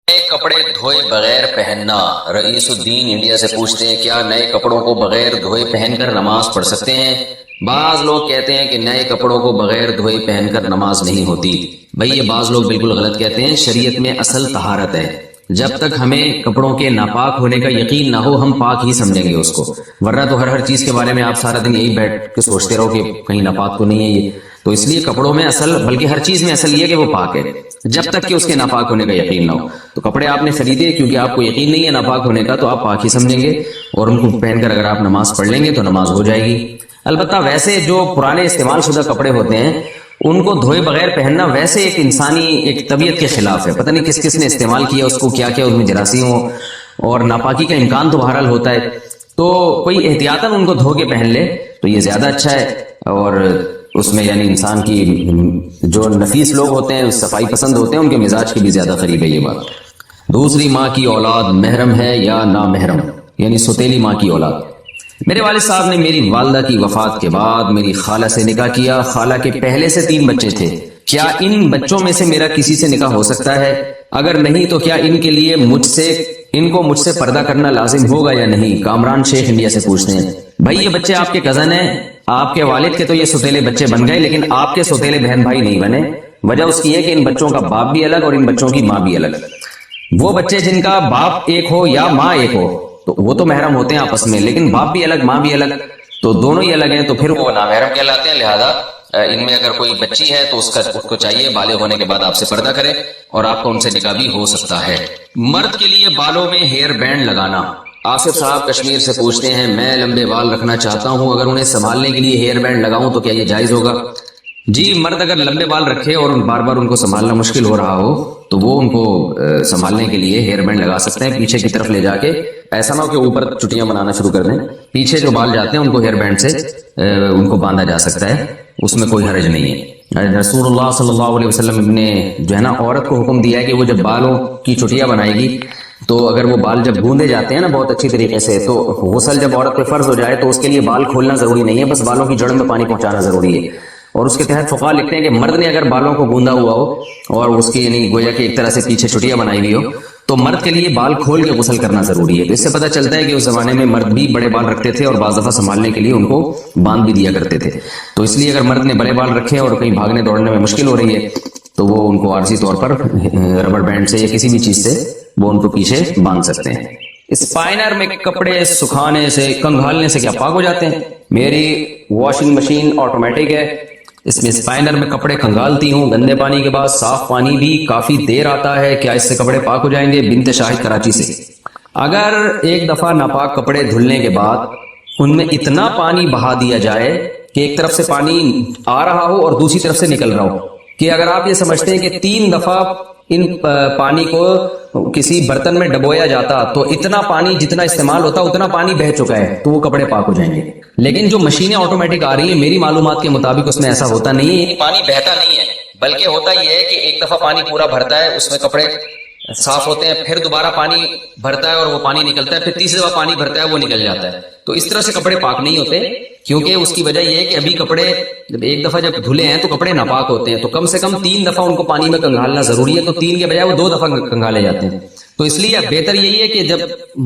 نئے کپڑے دھوئے بغیر پہننا۔ رئیس الدین انڈیا سے پوچھتے ہیں کیا نئے کپڑوں کو بغیر دھوئے پہن کر نماز پڑھ سکتے ہیں؟ بعض لوگ کہتے ہیں کہ نئے کپڑوں کو بغیر دھوئے پہن کر نماز نہیں ہوتی۔ بھئی یہ بعض لوگ بالکل غلط کہتے ہیں۔ شریعت میں اصل طہارت ہے۔ جب تک ہمیں کپڑوں کے ناپاک ہونے کا یقین نہ ہو ہم پاک ہی سمجھیں گے اس کو، ورنہ تو ہر چیز کے بارے میں آپ سارا دن یہی بیٹھ کے سوچتے رہو کہ کہیں ناپاک تو نہیں ہے یہ۔ تو اس لیے کپڑوں میں اصل، بلکہ ہر چیز میں اصل یہ کہ وہ پاک ہے، جب تک کہ اس کے ناپاک ہونے کا یقین نہ ہو۔ تو کپڑے آپ نے خریدے کیونکہ آپ کو یقین نہیں ہے ناپاک ہونے کا، تو آپ پاک ہی سمجھیں گے اور ان کو پہن کر اگر آپ نماز پڑھ لیں گے تو نماز ہو جائے گی۔ البتہ ویسے جو پرانے استعمال شدہ کپڑے ہوتے ہیں ان کو دھوئے بغیر پہننا ویسے ایک انسانی ایک طبیعت کے خلاف ہے۔ پتہ نہیں کس کس نے استعمال کیا اس کو، کیا کیا اس میں جراثیم ہو اور ناپاکی کا امکان تو بہرحال ہوتا ہے۔ تو کوئی احتیاطاً ان کو دھو کے پہن لے تو یہ زیادہ اچھا ہے، اور اس میں یعنی انسان کی جو نفیس لوگ ہوتے ہیں، صفائی پسند ہوتے ہیں، ان کے مزاج کی بھی زیادہ قریب ہے یہ بات۔ دوسری ماں کی اولاد محرم ہے یا نامحرم، یعنی سوتیلی ماں کی اولاد۔ میرے والد صاحب نے میری والدہ کی وفات کے بعد میری خالہ سے نکاح کیا۔ خالہ کے پہلے سے 3 بچے تھے۔ کیا ان بچوں میں سے میرا کسی سے نکاح ہو سکتا ہے؟ اگر نہیں تو کیا ان کے لیے ان کو مجھ سے پردہ کرنا لازم ہوگا یا نہیں؟ کامران شیخ انڈیا سے پوچھتے ہیں۔ بھائی یہ بچے آپ کے کزن ہیں، آپ کے والد کے تو یہ سوتیلے بچے بن گئے، لیکن آپ کے سوتیلے بہن بھائی نہیں بنے۔ وجہ اس کی ہے کہ ان بچوں کا باپ بھی الگ اور ان بچوں کی ماں بھی الگ۔ وہ بچے جن کا باپ ایک ہو یا ماں ایک ہو تو وہ تو محرم ہوتے ہیں آپس میں، لیکن باپ بھی الگ ماں بھی الگ، تو دونوں ہی الگ ہیں، تو پھر وہ نامحرم کہلاتے ہیں۔ لہذا ان میں اگر کوئی بچی ہے تو اس کو چاہیے بالغ ہونے کے بعد آپ سے پردہ کرے، اور آپ کو ان سے نکاح بھی ہو سکتا ہے۔ مرد کے لیے بالوں میں ہیئر بینڈ لگانا۔ آصف صاحب کشمیر سے پوچھتے ہیں میں لمبے بال رکھنا چاہتا ہوں، اگر انہیں سنبھالنے کے لیے ہیئر بینڈ لگاؤں تو کیا یہ جائز ہوگا؟ جی، مرد اگر لمبے بال رکھے اور بار بار ان کو سنبھالنا مشکل ہو رہا ہو تو وہ ان کو سنبھالنے کے لیے ہیئر بینڈ لگا سکتے ہیں، پیچھے کی طرف لے جا کے۔ ایسا نہ ہو کہ اوپر چٹیاں بنانا شروع کر دیں، پیچھے جو بال جاتے ہیں ان کو ہیئر بینڈ سے ان کو باندھا جا سکتا ہے، اس میں کوئی حرج نہیں ہے۔ رسول اللہ صلی اللہ علیہ وسلم نے جو ہے نا عورت کو حکم دیا ہے کہ وہ جب بالوں کی چٹیاں بنائے گی تو اگر وہ بال جب گوندے جاتے ہیں نا بہت اچھی طریقے سے، تو غسل جب عورت پہ فرض ہو جائے تو اس کے لیے بال کھولنا ضروری نہیں ہے، بس بالوں کی جڑ میں پانی پہنچانا ضروری ہے۔ اور اس کے تحت فقہاء لکھتے ہیں کہ مرد نے اگر بالوں کو گوندا ہوا ہو اور اس کی یعنی گویا کہ ایک طرح سے پیچھے چٹیاں بنائی ہوئی ہو تو مرد کے لیے بال کھول کے غسل کرنا ضروری ہے۔ تو اس سے پتہ چلتا ہے کہ اس زمانے میں مرد بھی بڑے بال رکھتے تھے اور بعض دفعہ سنبھالنے کے لیے ان کو باندھ بھی دیا کرتے تھے۔ تو اس لیے اگر مرد نے بڑے بال رکھے اور کہیں بھاگنے دوڑنے میں مشکل ہو رہی ہے تو وہ ان کو عارضی طور پر ربڑ بینڈ سے یا کسی بھی چیز سے وہ ان کو پیچھے باندھ سکتے ہیں۔ اسپائنر میں کپڑے سکھانے سے کنگھالنے سے کیا پاک ہو جاتے ہیں؟ میری واشنگ مشین آٹومیٹک ہے، اس میں اسپائنر میں کپڑے کنگالتی ہوں، گندے پانی کے بعد صاف پانی بھی کافی دیر آتا ہے، کیا اس سے کپڑے پاک ہو جائیں گے؟ بنت شاہد کراچی سے۔ اگر ایک دفعہ ناپاک کپڑے دھلنے کے بعد ان میں اتنا پانی بہا دیا جائے کہ ایک طرف سے پانی آ رہا ہو اور دوسری طرف سے نکل رہا ہو، کہ اگر آپ یہ سمجھتے ہیں کہ 3 دفعہ ان پانی کو کسی برتن میں ڈبویا جاتا تو اتنا پانی جتنا استعمال ہوتا اتنا پانی بہہ چکا ہے تو وہ کپڑے پاک ہو جائیں گے۔ لیکن جو مشینیں آٹومیٹک آ رہی ہیں میری معلومات کے مطابق اس میں ایسا ہوتا نہیں ہے، پانی بہتا نہیں ہے، بلکہ ہوتا یہ ہے کہ ایک دفعہ پانی پورا بھرتا ہے، اس میں کپڑے صاف ہوتے ہیں، پھر دوبارہ پانی بھرتا ہے اور وہ پانی نکلتا ہے، پھر تیسری دفعہ پانی بھرتا ہے وہ نکل جاتا ہے۔ تو اس طرح سے کپڑے پاک نہیں ہوتے، کیونکہ اس کی وجہ یہ ہے کہ ابھی کپڑے جب ایک دفعہ جب دھلے ہیں تو کپڑے ناپاک ہوتے ہیں، تو کم سے کم 3 دفعہ ان کو پانی میں کنگھالنا ضروری ہے، تو 3 کے بجائے وہ 2 دفعہ کنگھالے جاتے ہیں۔ تو اس لیے بہتر یہی ہے کہ جب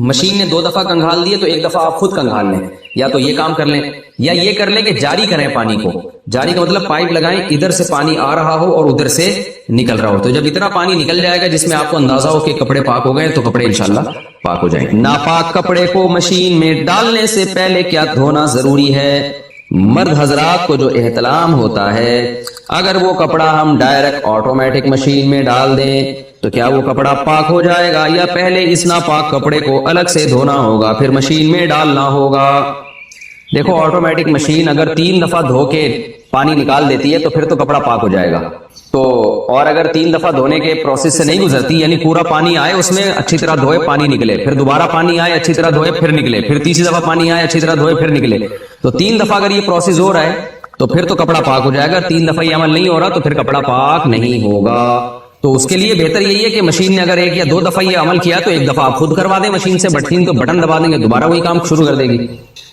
مشین نے 2 دفعہ کنگھال دیے تو 1 دفعہ آپ خود کنگھال لیں، یا تو یہ کام کر لیں یا یہ کر لیں کہ جاری کریں پانی کو۔ جاری کا مطلب پائپ لگائیں، ادھر سے پانی آ رہا ہو اور ادھر سے نکل رہا ہو، تو جب اتنا پانی نکل جائے گا جس میں آپ کو اندازہ ہو کہ کپڑے پاک ہو گئے تو کپڑے انشاءاللہ پاک ہو جائیں گے۔ ناپاک کپڑے کو مشین میں ڈالنے سے پہلے کیا دھونا ضروری ہے؟ مرد حضرات کو جو احتلام ہوتا ہے، اگر وہ کپڑا ہم ڈائریکٹ آٹومیٹک مشین میں ڈال دیں تو کیا وہ کپڑا پاک ہو جائے گا یا پہلے اس ناپاک کپڑے کو الگ سے دھونا ہوگا پھر مشین میں ڈالنا ہوگا؟ دیکھو آٹومیٹک مشین اگر 3 دفعہ دھو کے پانی نکال دیتی ہے تو پھر تو کپڑا پاک ہو جائے گا، تو اور اگر 3 دفعہ دھونے کے پروسیس سے نہیں گزرتی، یعنی پورا پانی آئے اس میں اچھی طرح دھوئے پانی نکلے، پھر دوبارہ پانی آئے اچھی طرح دھوئے پھر نکلے، پھر تیسری دفعہ پانی آئے اچھی طرح دھوئے پھر نکلے، تو 3 دفعہ اگر یہ پروسیس ہو رہا ہے تو پھر تو کپڑا پاک ہو جائے گا۔ 3 دفعہ یہ عمل نہیں ہو رہا تو پھر کپڑا پاک نہیں ہوگا۔ تو اس کے لیے بہتر یہی ہے کہ مشین نے اگر 1 یا 2 دفعہ یہ عمل کیا تو 1 دفعہ آپ خود کروا دیں مشین سے، بٹن تو بٹن دبا دیں گے دوبارہ وہی کام شروع کر دے گی،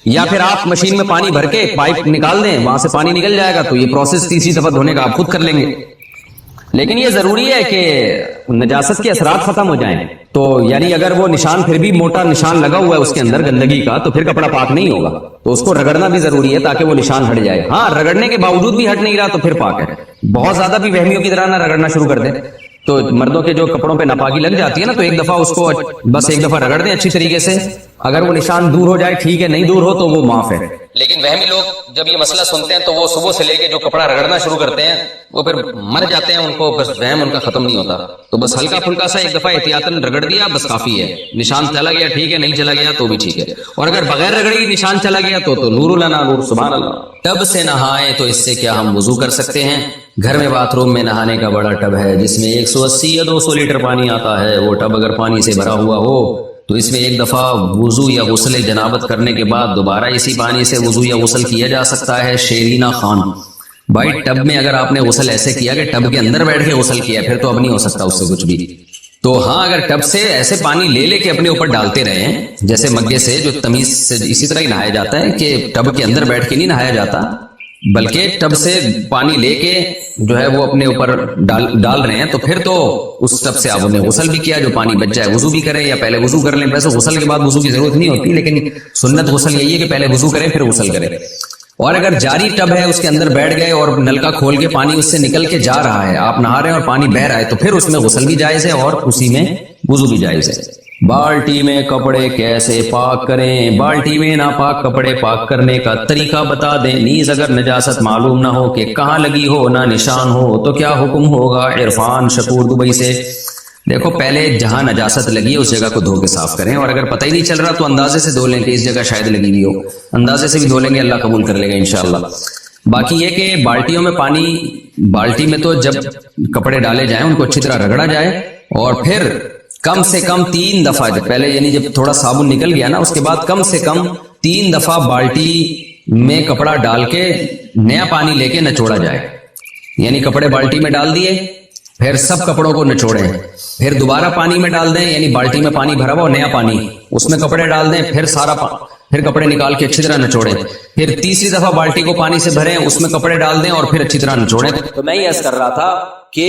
یا پھر آپ مشین میں پانی بھر کے پائپ نکال دیں، وہاں سے پانی نکل جائے گا تو یہ پروسیس تیسری دفعہ دھونے کا آپ خود کر لیں گے۔ لیکن یہ ضروری ہے کہ نجاست کے اثرات ختم ہو جائیں. تو یعنی اگر وہ نشان پھر بھی موٹا نشان لگا ہوا ہے اس کے اندر گندگی کا تو پھر کپڑا پاک نہیں ہوگا. تو اس کو رگڑنا بھی ضروری ہے تاکہ وہ نشان ہٹ جائے. ہاں رگڑنے کے باوجود بھی ہٹ نہیں رہا تو پھر پاک ہے. بہت زیادہ بھی وہمیوں کی طرح نہ رگڑنا شروع کر دیں. تو مردوں کے جو کپڑوں پہ ناپاکی لگ جاتی ہے نا تو ایک دفعہ اس کو بس ایک دفعہ رگڑ دیں اچھی طریقے سے. اگر وہ نشان دور ہو جائے ٹھیک ہے, نہیں دور ہو تو وہ معاف ہے. لیکن وہمی لوگ جب یہ مسئلہ سنتے ہیں تو وہ صبح سے لے کے جو کپڑا رگڑنا شروع کرتے ہیں وہ پھر مر جاتے ہیں, ان کو بس وہم ان کا ختم نہیں ہوتا. تو بس ہلکا پھلکا سا ایک دفعہ احتیاطاً رگڑ دیا بس کافی ہے. نشان چلا گیا ٹھیک ہے, نہیں چلا گیا تو بھی ٹھیک ہے. اور اگر بغیر رگڑی نشان چلا گیا تو نور لنا نور. سبحان اللہ. ٹب سے نہائیں تو اس سے کیا ہم وضو کر سکتے ہیں؟ گھر میں باتھ روم میں نہانے کا بڑا ٹب ہے جس میں 180 یا 200 لیٹر پانی آتا ہے. وہ ٹب اگر پانی سے بھرا ہوا ہو تو اس میں ایک دفعہ وضو یا غسل جنابت کرنے کے بعد دوبارہ اسی پانی سے وضو یا غسل کیا جا سکتا ہے. شیرینہ خان: بھائی ٹب میں اگر آپ نے غسل ایسے کیا کہ ٹب کے اندر بیٹھ کے غسل کیا پھر تو اب نہیں ہو سکتا اس سے کچھ بھی. تو ہاں اگر ٹب سے ایسے پانی لے لے کے اپنے اوپر ڈالتے رہے ہیں جیسے مگے سے جو تمیز سے اسی طرح ہی نہایا جاتا ہے کہ ٹب کے اندر بیٹھ کے نہیں نہایا جاتا بلکہ ٹب سے پانی لے کے جو ہے وہ اپنے اوپر ڈال رہے ہیں تو پھر تو اس ٹب سے آپ نے غسل بھی کیا جو پانی بچ جائے وضو بھی کریں یا پہلے وضو کر لیں. ویسے غسل کے بعد وضو کی ضرورت نہیں ہوتی لیکن سنت غسل یہی ہے کہ پہلے وضو کریں پھر غسل کریں. اور اگر جاری ٹب ہے اس کے اندر بیٹھ گئے اور نلکا کھول کے پانی اس سے نکل کے جا رہا ہے, آپ نہا رہے ہیں اور پانی بہ رہا ہے تو پھر اس میں غسل بھی جائز ہے اور اسی میں وضو بھی جائز ہے. بالٹی میں کپڑے کیسے پاک کریں؟ بالٹی میں ناپاک کپڑے پاک کرنے کا طریقہ بتا دیں. نیز اگر نجاست معلوم نہ ہو کہ کہاں لگی ہو نہ نشان ہو تو کیا حکم ہوگا؟ عرفان شکور دبئی سے. دیکھو پہلے جہاں نجاست لگی ہے اس جگہ کو دھو کے صاف کریں, اور اگر پتہ ہی نہیں چل رہا تو اندازے سے دھو لیں کہ اس جگہ شاید لگی ہوئی ہو. اندازے سے بھی دھو لیں گے اللہ قبول کر لے گا انشاءاللہ. باقی یہ کہ بالٹیوں میں پانی, بالٹی میں تو جب کپڑے ڈالے جائیں ان کو اچھی طرح رگڑا جائے اور پھر کم سے کم 3 دفعہ پہلے یعنی جب تھوڑا صابن نکل گیا نا اس کے بعد کم سے کم 3 دفعہ بالٹی میں کپڑا ڈال کے نیا پانی لے کے نچوڑا جائے. یعنی کپڑے بالٹی میں ڈال دیے پھر سب کپڑوں کو نچوڑیں, پھر دوبارہ پانی میں ڈال دیں یعنی بالٹی میں پانی بھرا ہوا نیا پانی اس میں کپڑے ڈال دیں, پھر کپڑے نکال کے اچھی طرح نچوڑیں, پھر تیسری دفعہ بالٹی کو پانی سے بھریں اس میں کپڑے ڈال دیں اور پھر اچھی طرح نچوڑیں. تو میں یہ عرض کر رہا تھا کہ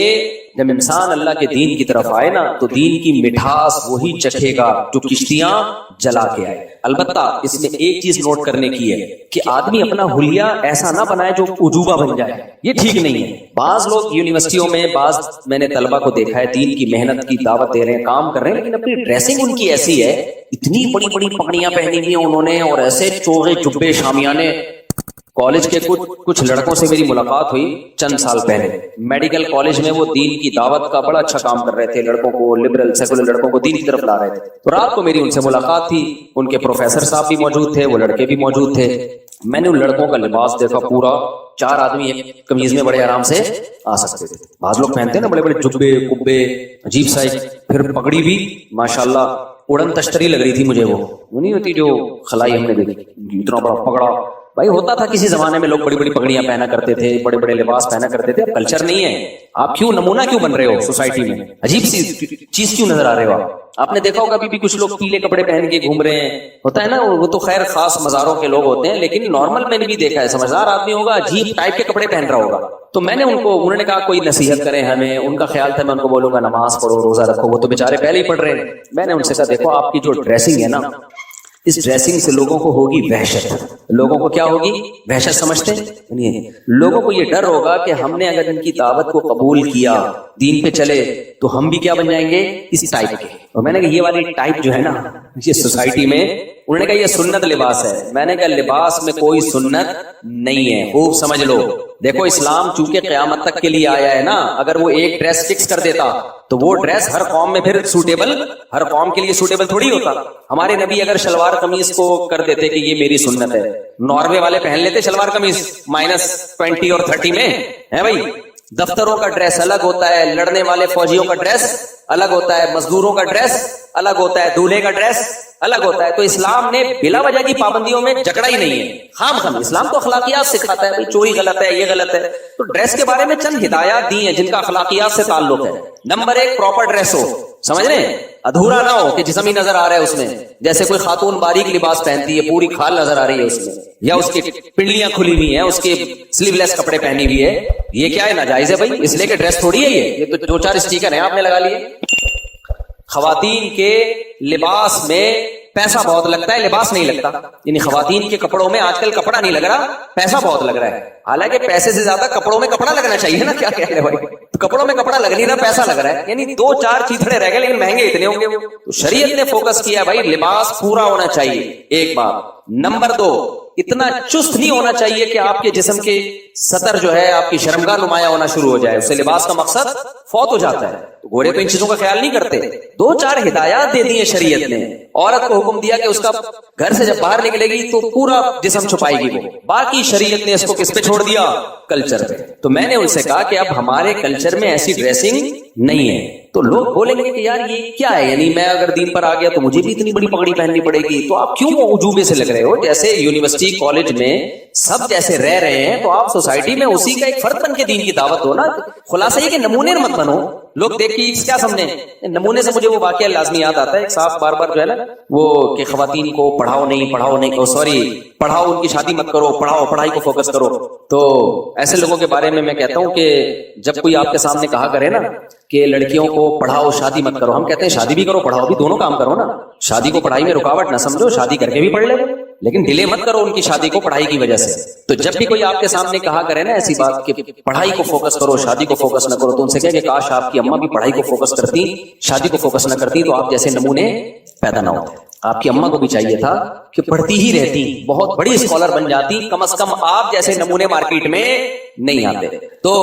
جب انسان اللہ کے دین کی طرف آئے نا تو دین کی مٹھاس وہی چکھے گا جو کشتیاں جلا کے آئے. البتہ اس میں ایک چیز نوٹ کرنے کی ہے کہ آدمی اپنا حلیہ ایسا نہ بنائے جو عجوبہ بن جائے, یہ ٹھیک نہیں ہے. بعض لوگ یونیورسٹیوں میں میں نے طلبہ کو دیکھا ہے دین کی محنت کی دعوت دے رہے ہیں, کام کر رہے ہیں, لیکن اپنی ڈریسنگ ان کی ایسی ہے, اتنی بڑی بڑی پگڑیاں پہنی ہوئی ہیں انہوں نے اور ایسے چوغے جبے شامیانے. کالج کے کچھ لڑکوں سے میری ملاقات ہوئی چند سال پہلے میڈیکل کالج میں, وہ دین کی دعوت کا بڑا اچھا کام کر رہے تھے, لڑکوں کو لبرل سیکولر لڑکوں کو دین کی طرف لا رہے تھے. تو رات کو میری ان سے ملاقات تھی, ان کے پروفیسر صاحب بھی موجود تھے, وہ لڑکے بھی موجود تھے. میں نے ان لڑکوں کا لباس دیکھا, پورا 4 آدمی ایک قمیض میں بڑے آرام سے آ سکتے تھے. بعض لوگ پہنتے ہیں نا بڑے بڑے جبے کبے عجیب سا, پھر پگڑی بھی ماشاءاللہ اڑن تشتری لگ رہی تھی مجھے. وہ نہیں ہوتی جو خلائی ہم نے دیکھی, اتنا بڑا پگڑا. بھائی ہوتا تھا کسی زمانے میں لوگ بڑی بڑی پگڑیاں پہنا کرتے تھے, بڑے بڑے لباس پہنا کرتے تھے. اب کلچر نہیں ہے. آپ کیوں نمونہ کیوں بن رہے ہو سوسائٹی میں؟ عجیب سی چیز کیوں نظر آ رہے ہو آپ نے دیکھا ہوگا ابھی بھی کچھ لوگ پیلے کپڑے پہن کے گھوم رہے ہیں, ہوتا ہے نا, وہ تو خیر خاص مزاروں کے لوگ ہوتے ہیں, لیکن نارمل میں نے بھی دیکھا ہے سمجھدار آدمی ہوگا عجیب ٹائپ کے کپڑے پہن رہا ہوگا. تو میں نے انہوں نے کہا کوئی نصیحت کریں ہمیں. ان کا خیال تھا میں ان کو بولوں گا نماز پڑھو روزہ رکھو, وہ تو بیچارے پہلے ہی پڑھ رہے ہیں. میں نے ان سے کہا دیکھو آپ کی جو ڈریسنگ ہے نا اس ڈریسنگ سے لوگوں کو ہوگی وحشت. لوگوں کو کیا ہوگی؟ وحشت. سمجھتے ہیں لوگوں کو یہ ڈر ہوگا کہ ہم نے اگر ان کی دعوت کو قبول کیا, دین پہ چلے, تو ہم بھی کیا بن جائیں گے اس ٹائپ کے. اور میں نے کہا یہ والی ٹائپ جو ہے نا یہ سوسائٹی میں, انہوں نے کہا یہ سنت لباس ہے. میں نے کہا لباس میں کوئی سنت نہیں ہے, خوب سمجھ لو. دیکھو اسلام چونکہ قیامت تک کے لیے آیا ہے نا, اگر وہ ایک ڈریس فکس کر دیتا تو وہ ڈریس ہر قوم میں پھر سوٹیبل, ہر قوم کے لیے سوٹیبل تھوڑی ہوتا. ہمارے نبی اگر شلوار قمیض کو کر دیتے کہ یہ میری سنت ہے, ناروے والے پہن لیتے شلوار قمیض -20 اور 30 میں ہے. بھائی دفتروں کا ڈریس الگ ہوتا ہے, لڑنے والے فوجیوں کا ڈریس الگ ہوتا ہے, مزدوروں کا ڈریس الگ ہوتا ہے, دولہے کا ڈریس الگ ہوتا ہے. تو اسلام نے بلا وجہ کی پابندیوں میں جکڑا ہی نہیں ہے. خام اسلام تو اخلاقیات سکھاتا ہے, چوری غلط ہے, یہ غلط ہے. تو ڈریس کے بارے میں چند ہدایات دی ہیں جن کا اخلاقیات سے تعلق ہے. نمبر 1 پراپر ڈریس ہو, سمجھ رہے ہیں, ادھورا نہ ہو کہ جسم ہی نظر آ رہا ہے اس میں. جیسے کوئی خاتون باریک لباس پہنتی ہے, پوری کھال نظر آ رہی ہے اس میں, یا اس کی پنڈلیاں کھلی ہوئی ہیں, اس کے سلیو لیس کپڑے پہنی ہوئی ہے, یہ کیا ہے؟ ناجائز ہے بھائی, اس لیے کہ ڈریس تھوڑی ہے یہ تو 2-4 اسٹیکر ہیں آپ نے لگا لیے. خواتین کے لباس میں پیسہ بہت لگتا ہے, لباس نہیں لگتا. یعنی خواتین کے کپڑوں میں آج کل کپڑا نہیں لگ رہا, پیسہ بہت لگ رہا ہے. حالانکہ پیسے سے زیادہ کپڑوں میں کپڑا لگنا چاہیے نا, کیا کہہ رہے بھائی, تو کپڑوں میں کپڑا لگ نہیں رہا, پیسہ لگ رہا ہے. یعنی 2-4 چیتڑے رہ گئے لیکن مہنگے اتنے ہوں گے. تو شریعت نے فوکس کیا بھائی لباس پورا ہونا چاہیے, ایک بات. نمبر 2, اتنا چست نہیں ہونا چاہیے کہ آپ کے جسم کے سطر جو ہے آپ کی شرمگاہ نمایاں ہونا شروع ہو جائے, اس سے لباس کا مقصد فوت ہو جاتا ہے. تو گھوڑے تو ان چیزوں کا خیال نہیں کرتے. 2-4 ہدایات دے دی ہیں شریعت نے. عورت کو حکم دیا کہ اس کا گھر سے جب باہر نکلے گی تو پورا جسم چھپائے گی وہ. باقی شریعت نے اس کو کس پہ چھوڑ دیا؟ کلچر پہ. تو میں نے ان سے کہا کہ اب ہمارے کلچر میں ایسی ڈریسنگ نہیں ہے. تو لوگ بولیں گے کہ یار یہ کیا ہے, یعنی میں اگر دین پر آ گیا تو مجھے بھی اتنی بڑی پگڑی پہننی پڑے گی. تو آپ کیوں عجوبے سے لگ رہے ہو؟ جیسے یونیورسٹی کالج میں سب جیسے رہ رہے ہیں تو آپ سوسائٹی میں اسی کا ایک فرد بن کے دین کی دعوت دو نا. خلاصہ یہ کہ نمونے مت بنو. لوگ دیکھ کے کیا سمجھیں نمونے سے. مجھے وہ واقعہ لازمی یاد آتا ہے, ایک صاحب بار بار جو ہے نا وہ کہ خواتین کو پڑھاؤ نہیں, سوری پڑھاؤ, ان کی شادی مت کرو, پڑھاؤ, پڑھائی کو فوکس کرو. تو ایسے لوگوں کے بارے میں کہتا ہوں کہ جب کوئی آپ کے سامنے کہا کرے نا کہ لڑکیوں کو پڑھاؤ شادی مت کرو, ہم کہتے ہیں شادی بھی کرو پڑھاؤ بھی, دونوں کام کرو نا. شادی کو پڑھائی میں رکاوٹ نہ سمجھو, شادی کر کے بھی پڑھ لے, لیکن ڈیلے مت کرو ان کی شادی کو پڑھائی کی وجہ سے. تو جب بھی کوئی آپ کے سامنے کہا کرے نا ایسی بات کہ پڑھائی کو فوکس کرو شادی کو فوکس نہ کرو, تو ان سے کہے کہ کاش آپ کی اماں بھی پڑھائی کو فوکس کرتی, شادی کو فوکس نہ کرتی, تو آپ جیسے نمونے پیدا نہ ہوتے. آپ کی اماں کو بھی چاہیے تھا کہ پڑھتی ہی رہتی, بہت بڑی اسکالر بن جاتی, کم از کم آپ جیسے نمونے مارکیٹ میں نہیں آتے. تو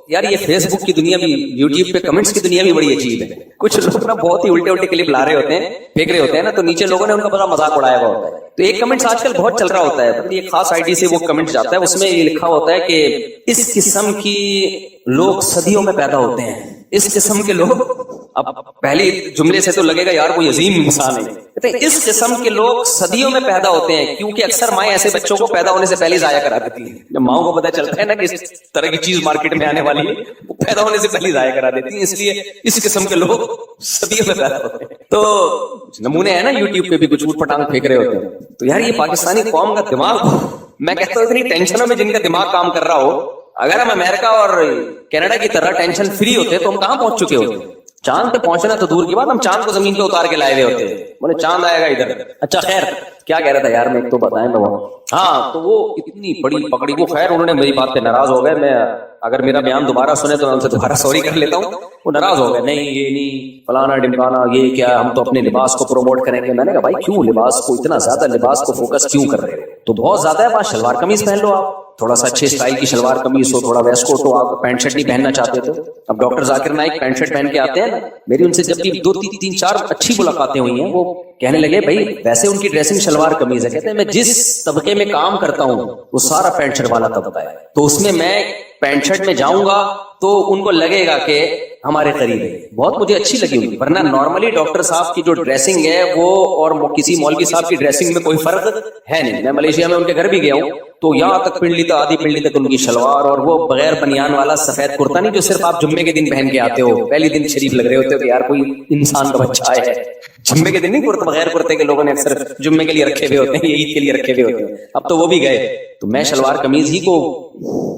یار یہ فیس بک کی دنیا بھی, یوٹیوب پہ کمنٹس کی دنیا بھی بڑی عجیب ہے. کچھ لوگ نا بہت ہی الٹے کلپ لا رہے ہوتے ہیں, پھینک رہے ہوتے ہیں نا, تو نیچے لوگوں نے ان کا بڑا مذاق اڑایا ہوا ہوتا ہے. تو ایک کمنٹس آج کل بہت چل رہا ہوتا ہے, ایک خاص آئی ڈی سے وہ کمنٹ جاتا ہے, اس میں یہ لکھا ہوتا ہے کہ اس قسم کی لوگ صدیوں میں پیدا ہوتے ہیں. اس قسم کے لوگ, اب پہلی جملے سے تو لگے گا یار کوئی عظیم انسان ہے, کہتے ہیں اس قسم کے لوگ صدیوں میں پیدا ہوتے ہیں, کیونکہ اکثر مائیں ایسے بچوں کو پیدا ہونے سے پہلے ضائع کرا دیتی ہیں. جب ماؤں کو پتہ چلتا ہے نا کہ اس طرح کی چیز مارکیٹ میں آنے والی ہے, وہ پیدا ہونے سے پہلے ضائع کرا دیتی ہیں. اس لیے اس قسم کے لوگ صدیوں میں پیدا ہوتے ہیں. تو نمونے ہیں نا یوٹیوب پہ بھی کچھ اوٹ پٹانگ پھینک رہے ہوتے ہیں. تو یار یہ پاکستانی قوم کا دماغ, میں کہتا ہوں اتنی ٹینشنوں میں جن کا دماغ کام کر رہا ہو, اگر ہم امریکہ اور کینیڈا کی طرح ٹینشن فری ہوتے تو ہم کہاں پہنچ چکے ہوتے. چاند پہ پہنچنا تو دور کی بات, ہم چاند کو زمین پہ اتار کے لائے ہوئے ہوتے ہیں. بولے چاند آئے گا ادھر. اچھا خیر کیا کہہ رہا تھا یار, میں ایک تو بتائیں میں وہ, ہاں تو وہ اتنی بڑی پکڑی, وہ خیر انہوں نے میری بات پہ ناراض ہو گئے. میں اگر میرا بیان دوبارہ سنے تو میں ان سے دوبارہ سوری کر لیتا ہوں. وہ ناراض ہو گئے, نہیں یہ نہیں فلانا ڈمکانا, یہ کیا ہم تو اپنے لباس کو پروموٹ کریں گے. میں نے کہا بھائی کیوں لباس کو اتنا زیادہ لباس کو فوکس کیوں کر رہے ہو؟ تو بہت زیادہ ہے بات, شلوار قمیض پہن لو آپ, تھوڑا سا اچھے اسٹائل کی شلوار قمیض ہو, تھوڑا ویسٹ کوٹ ہو. آپ پینٹ شرٹ نہیں پہننا چاہتے تھے, اب doctor Zakir Naik pant shirt پہن کے آتے ہیں نا. میری ان سے جب بھی 2-3-4 اچھی ملاقاتیں ہوئی ہیں, وہ کہنے لگے بھائی ویسے ان کی ڈریسنگ شلوار قمیض ہے. کہتے ہیں میں جس طبقے میں کام کرتا ہوں وہ سارا پینٹ شرٹ والا طبقہ ہے, تو اس میں میں پینٹ شرٹ میں جاؤں گا تو ان کو لگے گا کہ ہمارے قریب ہے. بہت مجھے اچھی لگی ہوئی, ورنہ نارملی ڈاکٹر صاحب کی جو ڈریسنگ ہے وہ اور کسی مولوی صاحب کی ڈریسنگ میں کوئی فرق ہے نہیں. میں ملیشیا میں ان کے گھر بھی گیا ہوں, تو یہاں تک پنڈلی تو آدھی پنڈلی تک ان کی شلوار, اور وہ بغیر بنیان والا سفید کرتا نہیں جو صرف آپ جمعے کے دن پہن کے آتے ہو, پہلی دن شریف لگ رہے ہوتے ہو کہ یار کوئی انسان کا بچہ آیا ہے. جمعے کے دن نہیں کرتا, بغیر کرتے کے لوگوں نے اکثر جمعے کے لیے رکھے ہوئے ہوتے ہیں, عید کے لیے رکھے ہوئے ہوتے ہیں. اب تو وہ بھی گئے. تو میں شلوار قمیض ہی کو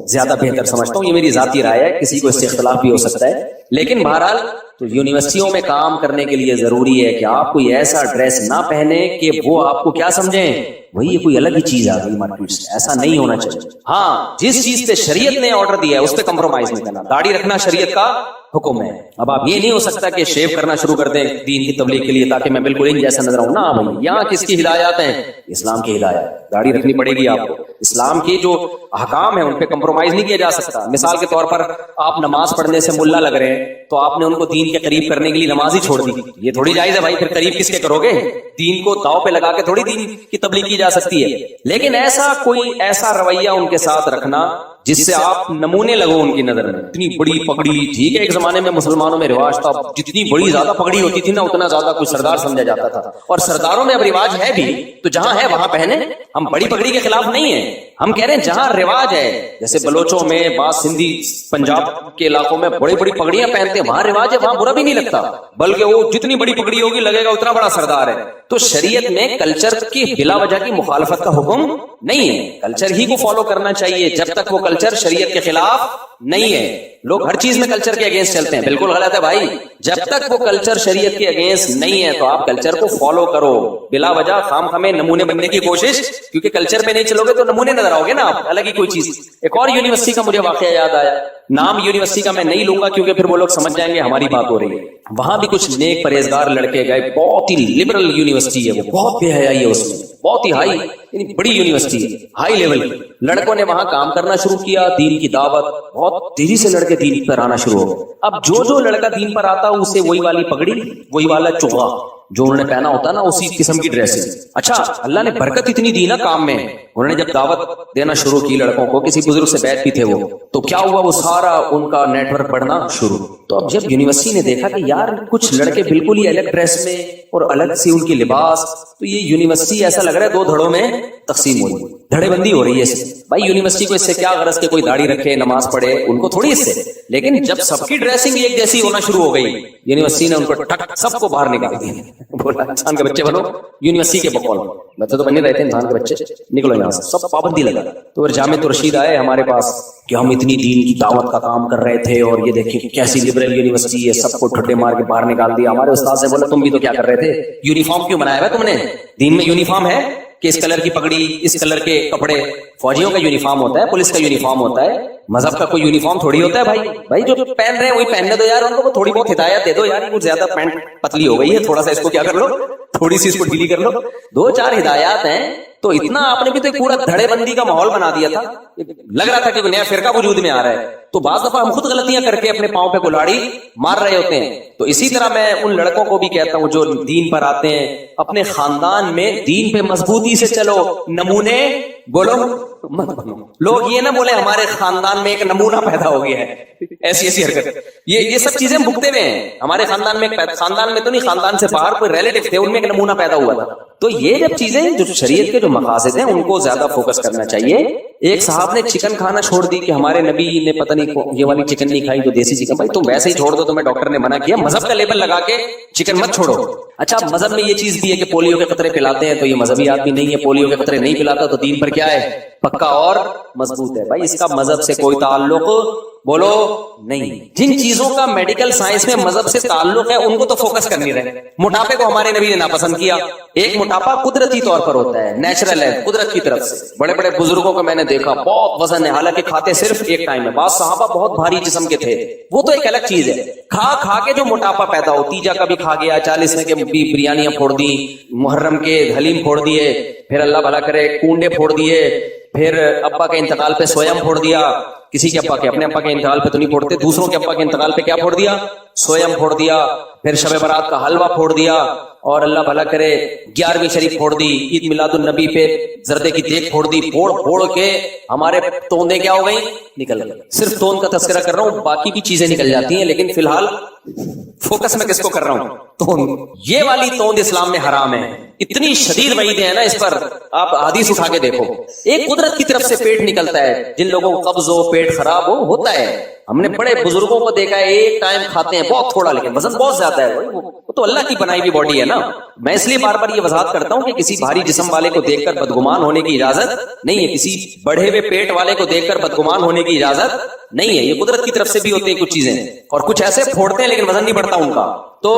زیادہ بہتر سمجھتا ہوں. یہ میری ذاتی رائے ہے, کسی کو اس سے اختلاف بھی ہو سکتا ہے. لیکن بہرحال تو یونیورسٹیوں میں کام کرنے کے لیے ضروری ہے کہ آپ کوئی ایسا ڈریس نہ پہنے کہ وہ آپ کو کیا سمجھیں وہی یہ کوئی الگ ہی چیز آ گئی مارکیٹ سے. ایسا نہیں ہونا چاہیے. ہاں جس چیز پہ شریعت نے آرڈر دیا ہے اس پہ کمپرومائز نہیں کرنا. داڑھی رکھنا شریعت کا حکم ہے. اب آپ یہ نہیں ہو سکتا کہ شیو کرنا شروع کر دیں دین کی تبلیغ کے لیے تاکہ میں بالکل ان جیسا نظر آؤں. نہ بھائی, یہاں کس کی ہدایات ہیں؟ اسلام کی ہدایات. داڑھی رکھنی پڑے گی آپ کو. اسلام کی جو احکام ہیں ان پہ کمپرومائز نہیں کیا جا سکتا. مثال کے طور پر آپ نماز پڑھنے سے ملا لگ رہے ہیں تو آپ نے ان کو دین کے قریب کرنے کے لیے نماز ہی چھوڑ دی. یہ تھوڑی جائز ہے بھائی, پھر قریب کس کے کرو گے؟ دین کو داؤ پہ لگا کے تھوڑی دین کی تبلیغ کی جا سکتی ہے. لیکن ایسا کوئی ایسا رویہ ان کے ساتھ رکھنا جس سے آپ نمونے لگو ان کی نظر میں. اتنی بڑی پگڑی, ٹھیک ہے ایک زمانے میں مسلمانوں میں رواج تھا, جتنی بڑی زیادہ پگڑی ہوتی تھی نا اتنا زیادہ کوئی سردار سمجھا جاتا تھا, اور سرداروں میں اب رواج ہے بھی تو جہاں ہے وہاں پہنے. ہم بڑی پگڑی کے خلاف نہیں ہیں, ہم کہہ رہے ہیں جہاں رواج ہے, جیسے بلوچوں میں, بعض سندھی پنجاب کے علاقوں میں بڑی بڑی پگڑیاں پہنتے ہیں, وہاں رواج ہے, وہاں برا بھی نہیں لگتا, بلکہ وہ جتنی بڑی پگڑی ہوگی لگے گا اتنا بڑا سردار ہے. تو شریعت میں کلچر کی بلا وجہ کی مخالفت کا حکم نہیں ہے, کلچر ہی کو فالو کرنا چاہیے جب تک وہ کلچر شریعت کے خلاف نہیں ہے. لوگ ہر چیز میں کلچر کے اگینسٹ چلتے ہیں, بالکل غلط ہے بھائی. جب تک وہ کلچر شریعت کے اگینسٹ نہیں ہے تو آپ کلچر کو فالو کرو, بلا وجہ خام خامے نمونے بننے کی کوشش, کیونکہ کلچر پہ نہیں چلو گے تو نمونے نظر آؤ گے نا آپ, الگ ہی کوئی چیز. ایک اور یونیورسٹی کا مجھے واقعہ یاد آیا, نام یونیورسٹی کا میں نہیں لوں گا کیونکہ پھر وہ لوگ سمجھ جائیں گے ہماری بات ہو رہی ہے. وہاں بھی کچھ نیک پرہیزگار لڑکے گئے, بہت ہی لبرل یونیورسٹی ہے, وہ بہت بے حیائی ہے اس میں, بہت ہی ہائی, یعنی بڑی یونیورسٹی ہے, ہائی لیول کی. لڑکوں نے وہاں کام کرنا شروع کیا, دین کی دعوت, بہت تیزی سے لڑکے دین پر آنا شروع ہو گئے. اب جو لڑکا دین پر آتا اسے وہی والی پگڑی, وہی والا چوغا جو انہوں نے پہنا ہوتا نا, اسی قسم کی ڈریسنگ. اچھا اللہ نے برکت اتنی دی نا کام میں, انہوں نے جب دعوت دینا شروع کی لڑکوں کو, کسی بزرگ سے بیعت بھی تھے وہ, تو کیا ہوا, وہ سارا ان کا نیٹ ورک بڑھنا شروع. تو اب جب یونیورسٹی نے دیکھا کہ یار کچھ لڑکے بالکل ہی الگ ڈریس میں اور الگ سی ان کی لباس, تو یہ یونیورسٹی ایسا لگ رہا ہے دو دھڑوں میں تقسیم ہو رہی ہے, دھڑے بندی ہو رہی ہے اس میں. بھائی یونیورسٹی کو اس سے کیا غرض کہ کوئی داڑھی رکھے, نماز پڑھے, ان کو تھوڑی اس سے, لیکن جب سب کی ڈریسنگ ایک جیسی ہونا شروع ہو گئی, یونیورسٹی نے ان کو ٹک سب کو باہر نکال دیا, بولا انسان کے بچے بنو, یونیورسٹی کے بقول بچے تو بنے رہتے ہیں, انسان کے بچے نکلو یہاں سے, سب پابندی لگا. تو جامع رشید آئے ہمارے پاس کہ ہم اتنی دین کی دعوت کا کام کر رہے تھے اور یہ دیکھیں کیسی لبرل یونیورسٹی ہے, سب کو ٹھڈے مار کے باہر نکال دیا. ہمارے استاد سے بولا تم بھی تو کیا کر رہے تھے, یونیفارم کیوں بنایا ہوا تم نے, دین میں یونیفارم ہے کہ اس کلر کی پگڑی, اس کلر کے کپڑے, فوجیوں کا یونیفارم ہوتا ہے, پولیس کا یونیفارم ہوتا ہے, مذہب کا کوئی یونیفارم تھوڑی ہوتا ہے. بھائی جو پہن رہے ہیں وہی پہننے دو یار, ان کو تھوڑی بہت ہدایت دے دو یار, کچھ زیادہ پینٹ پتلی ہو گئی ہے, تھوڑا سا اس کو کیا کر لو, تھوڑی سی اس کو ڈھیلی کر لو, دو چار ہدایات ہیں. تو اتنا آپ نے بھی تو ایک پورا دھڑے بندی کا ماحول بنا دیا تھا, لگ رہا تھا کہ نیا فرقہ وجود میں آ رہا ہے. تو بعض دفعہ ہم خود غلطیاں کر کے اپنے پاؤں پہ کلاڑی مار رہے ہوتے ہیں. تو اسی طرح میں ان لڑکوں کو بھی کہتا ہوں جو دین پر آتے ہیں, اپنے خاندان میں دین پہ مضبوطی سے چلو, نمونے بولو مت بنو. لوگ یہ نہ بولے ہمارے خاندان میں ایک نمونہ پیدا ہو گیا ہے, ایسی حرکت, یہ سب چیزیں بھگتے ہوئے ہیں. ہمارے خاندان میں تو نہیں, خاندان سے باہر کوئی ریلیٹو تھے, ان میں ایک نمونہ پیدا ہوا تھا. تو یہ جب چیزیں جو شریعت کے جو مقاصد ہیں ان کو زیادہ فوکس کرنا چاہیے. ایک صاحب نے چکن کھانا چھوڑ دی کہ ہمارے نبی نے پتہ نہیں یہ والی چکن نہیں کھائی تو دیسی چکن. بھائی تم ویسے ہی چھوڑ دو, تمہیں ڈاکٹر نے منع کیا, مذہب کا لیبل لگا کے چکن مت چھوڑو. اچھا مذہب میں یہ چیز بھی ہے کہ پولیو کے قطرے پلاتے ہیں, تو یہ مذہبی آدمی نہیں ہے, پولیو کے قطرے نہیں پلاتا, تو دین پر کیا ہے, پکا اور مضبوط ہے. بھائی اس کا مذہب سے کوئی تعلق بولو نہیں. جن چیزوں کا میڈیکل سائنس میں مذہب سے تعلق ہے ان کو تو فوکس کر نہیں رہے. موٹاپے کو ہمارے نبی نے ناپسند کیا. ایک موٹاپا قدرتی طور پر ہوتا ہے, نیچرل ہے, قدرت کی طرف سے. بڑے بڑے بزرگوں کو میں نے دیکھا بہت وزن ہے, حالانکہ کھاتے صرف ایک ٹائم ہے. بعض صحابہ بہت بھاری جسم کے تھے, وہ تو ایک الگ چیز ہے. کھا کے جو موٹاپا پیدا ہو, تیجا کبھی کھا گیا, 40 میں کے بریانیاں پھوڑ دی, محرم کے حلیم پھوڑ دیے, پھر اللہ بھلا کرے کنڈے پھوڑ دیے, پھر ابا کے انتقال پہ سویم پھوڑ دیا. کسی کے ابا کے, اپنے ابا کے انتقال پہ تو نہیں پھوڑتے, دوسروں کے ابا کے انتقال پہ کیا پھوڑ دیا, سویم پھوڑ دیا. پھر شب برات کا حلوہ پھوڑ دیا, اور اللہ بھلا کرے 11ویں شریف پھوڑ دی, عید میلاد النبی پہ زردے کی دیگ پھوڑ دی. پھوڑ کے ہمارے توندے کیا ہو گئی, نکل گئی. صرف توند کا تذکرہ کر رہا ہوں, باقی بھی چیزیں نکل جاتی ہیں, لیکن فی الحال فوکس میں کس کو کر رہا ہوں, توند. یہ والی توند اسلام میں حرام ہے. اتنی شدید وعیدیں ہیں نا اس پر, آپ حدیث اٹھا کے دیکھو. ایک قدرت کی طرف سے پیٹ نکلتا ہے, جن لوگوں کو قبض ہو, پیٹ خراب ہو, ہوتا ہے. ہم نے بڑے بزرگوں کو دیکھا ہے ایک ٹائم کھاتے ہیں بہت تھوڑا, لیکن وزن بہت زیادہ ہے. وہ تو اللہ کی بنائی ہوئی باڈی ہے نا. میں اس لیے بار بار یہ وضاحت کرتا ہوں کہ کسی بھاری جسم والے کو دیکھ کر بدگمان ہونے کی اجازت نہیں ہے, کسی بڑھے ہوئے پیٹ والے کو دیکھ کر بدگمان ہونے کی اجازت نہیں ہے. یہ قدرت کی طرف سے بھی ہوتے ہیں کچھ چیزیں, اور کچھ ایسے پھوڑتے ہیں لیکن وزن نہیں بڑھتا ان کا. تو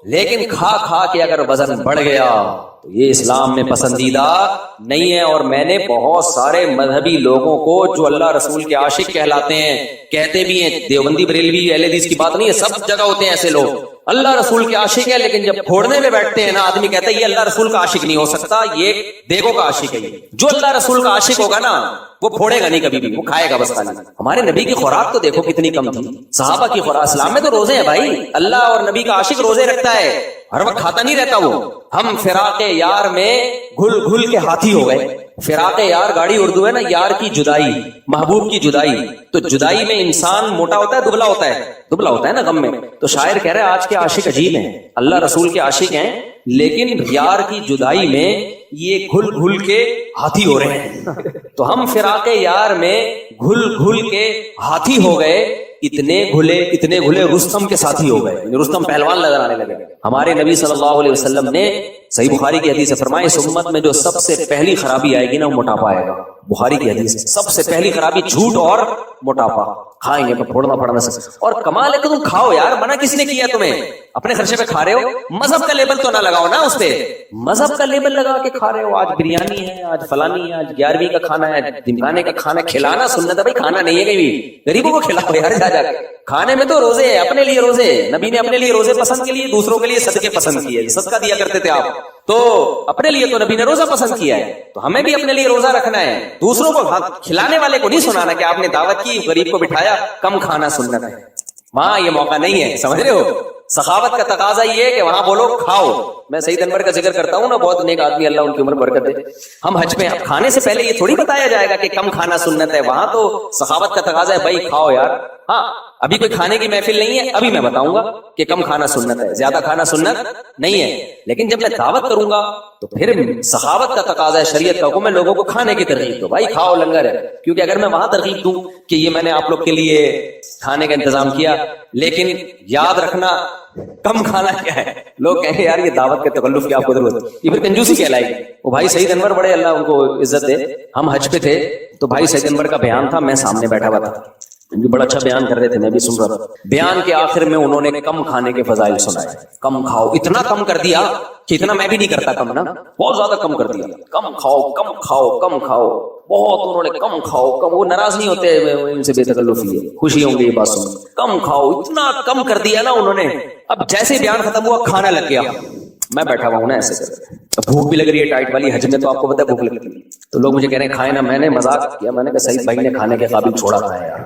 لیکن کھا کے اگر وزن بڑھ گیا تو یہ اسلام میں پسندیدہ نہیں ہے. اور میں نے بہت سارے مذہبی لوگوں کو جو اللہ رسول کے عاشق کہلاتے ہیں, کہتے بھی ہیں, دیوبندی بریلوی اہل حدیث کی بات نہیں ہے, سب جگہ ہوتے ہیں ایسے لوگ, اللہ رسول کے عاشق ہے, لیکن جب پھوڑنے میں بیٹھتے ہیں نا آدمی کہتا ہے یہ اللہ رسول کا عاشق نہیں ہو سکتا, یہ دیگوں کا عاشق ہے. جو اللہ رسول کا عاشق ہوگا نا وہ پھوڑے گا نہیں کبھی بھی, وہ کھائے گا بس خالی. ہمارے نبی کی خوراک تو دیکھو کتنی کم تھی, صحابہ کی خوراک. اسلام میں تو روزے ہیں بھائی, اللہ اور نبی کا عاشق روزے رکھتا ہے, ہر وقت کھاتا نہیں رہتا وہ. ہم فراق یار میں گھل گھل کے ہاتھی ہو گئے. فراق یار گاڑی اردو ہے نا, یار کی جدائی, محبوب کی جدائی. تو جدائی میں انسان موٹا ہوتا ہے دبلا ہوتا ہے؟ دبلا ہوتا ہے نا غم میں. تو شاعر کہہ رہے ہیں آج کے عاشق عجیب ہیں, اللہ رسول کے عاشق ہیں, لیکن یار کی جدائی میں یہ گھل گھل کے ہاتھی ہو رہے ہیں. تو ہم فراق یار میں گھل گھل کے ہاتھی ہو گئے, اتنے گھلے رستم کے ساتھی ہو گئے. رستم پہلوان نظر آنے لگے. ہمارے نبی صلی اللہ علیہ وسلم نے صحیح بخاری کی حدیث فرمایا اس امت میں جو سب سے پہلی خرابی آئے گی نا وہ موٹاپا آئے گا. بخاری کی حدیث سب سے پہلی خرابی جھوٹ اور موٹاپا. کھائیں گے تو پھوڑنا پڑنا سب. اور کمال ہے کہ تم کھاؤ یار, منع کس نے کیا تمہیں؟ اپنے خرچے پہ کھا رہے ہو, مذہب کا لیبل تو نہ لگاؤ نا اس پہ. مذہب کا لیبل لگا کے کھا رہے ہو. آج بریانی ہے, آج فلانی ہے, آج 11ویں کا کھانا ہے, دمکانے کا کھانا. کھلانا سنت ہے بھائی, کھانا نہیں ہے کہیں بھی. غریبوں کو کھلاؤ یار جا کے. کھانے میں تو روزے ہے, اپنے لیے روزے. نبی نے اپنے لیے روزے پسند کے لیے, دوسروں کے لیے صدقے پسند کیے. صدقہ دیا کرتے تھے آپ, تو اپنے لیے تو نبی نے روزہ پسند کیا ہے. تو ہمیں بھی اپنے لیے روزہ رکھنا ہے. دوسروں کو کھلانے والے کو نہیں سنانا کہ آپ نے دعوت کی, غریب کو بٹھایا, کم کھانا سنت ہے. وہاں یہ موقع نہیں ہے, سمجھ رہے ہو. سخاوت کا تقاضا یہ ہے کہ وہاں بولو کھاؤ. میں سعید انور کا ذکر کرتا ہوں نا, بہت نیک آدمی, اللہ ان کی عمر برکت دے. ہم حج پہ کھانے سے پہلے یہ تھوڑی بتایا جائے گا کہ کم کھانا سنت ہے. وہاں تو سخاوت کا تقاضا ہے, بھائی کھاؤ یار. ہاں ابھی کوئی کھانے کی محفل نہیں ہے, ابھی میں بتاؤں گا کہ کم کھانا سنت ہے, زیادہ کھانا سنت نہیں ہے. لیکن جب میں دعوت کروں گا تو پھر سخاوت کا تقاضا ہے, شریعت کا حکم ہے لوگوں کو کھانے کی ترغیب دو. بھائی کھاؤ, لنگر ہے. کیونکہ اگر میں وہاں ترغیب دوں کہ یہ میں نے آپ لوگ کے لیے کھانے کا انتظام کیا, لیکن یاد رکھنا کم کھانا کیا ہے, لوگ کہیں گے یار یہ دعوت کے تکلف کی آپ کو ضرورت ہے, یہ پھر کنجوسی کہلائے گی. وہ بھائی سعید انور بڑے, اللہ ان کو عزت دے, ہم حج پہ تھے تو بھائی سعید انور کا بیان تھا, میں سامنے بیٹھا ہوا تھا, بڑا اچھا بیان کر رہے تھے, میں بھی سن رہا تھا. بیان کے آخر میں انہوں نے کم کھانے کے فضائل سنائے. کم کھاؤ, اتنا کم کر دیا کہ اتنا میں بھی نہیں کرتا کم نا, بہت زیادہ کم کر دیا. کم کھاؤ, کم کھاؤ, کم کھاؤ, بہت انہوں نے کم کھاؤ کم. وہ ناراض نہیں ہوتے, ان سے بے تکلفی ہے, خوشی ہوں گی یہ بات سن. کم کھاؤ, اتنا کم کر دیا نا انہوں نے. اب جیسے بیان ختم ہوا کھانا لگ گیا, میں بیٹھا ہوا ہوں نا ایسے کر. بھوک بھی لگ رہی ہے ٹائٹ والی, حج میں تو آپ کو پتا ہے بھوک لگتی ہے. تو لوگ مجھے کہہ رہے ہیں کھائے نا. میں نے مذاق کیا, میں نے کہا سعید بھائی نے کھانے کے قابل چھوڑا کھایا یار.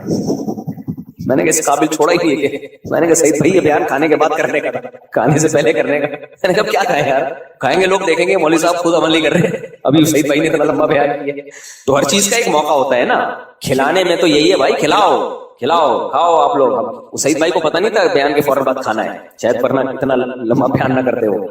میں نے کہا اس قابل چھوڑا ہی نہیں ہے. میں نے کہا سعید بھائی یہ بیان کھانے کے بعد کرنے کا تھا, کھانے سے پہلے کرنے کا. میں نے کہا کیا کھائے یار, کھائیں گے لوگ دیکھیں گے مولوی صاحب خود عمل نہیں کر رہے. ابھی سعید بھائی نے اتنا لمبا بیان کیا. تو ہر چیز کا ایک موقع ہوتا ہے نا. کھلانے میں تو یہی ہے بھائی, کھلاؤ کھلاؤ کھاؤ آپ لوگ. سعید بھائی کو پتہ نہیں تھا بیان کے فوراً بعد کھانا ہے, شاید ورنہ اتنا لمبا بیان نہ کرتے ہو.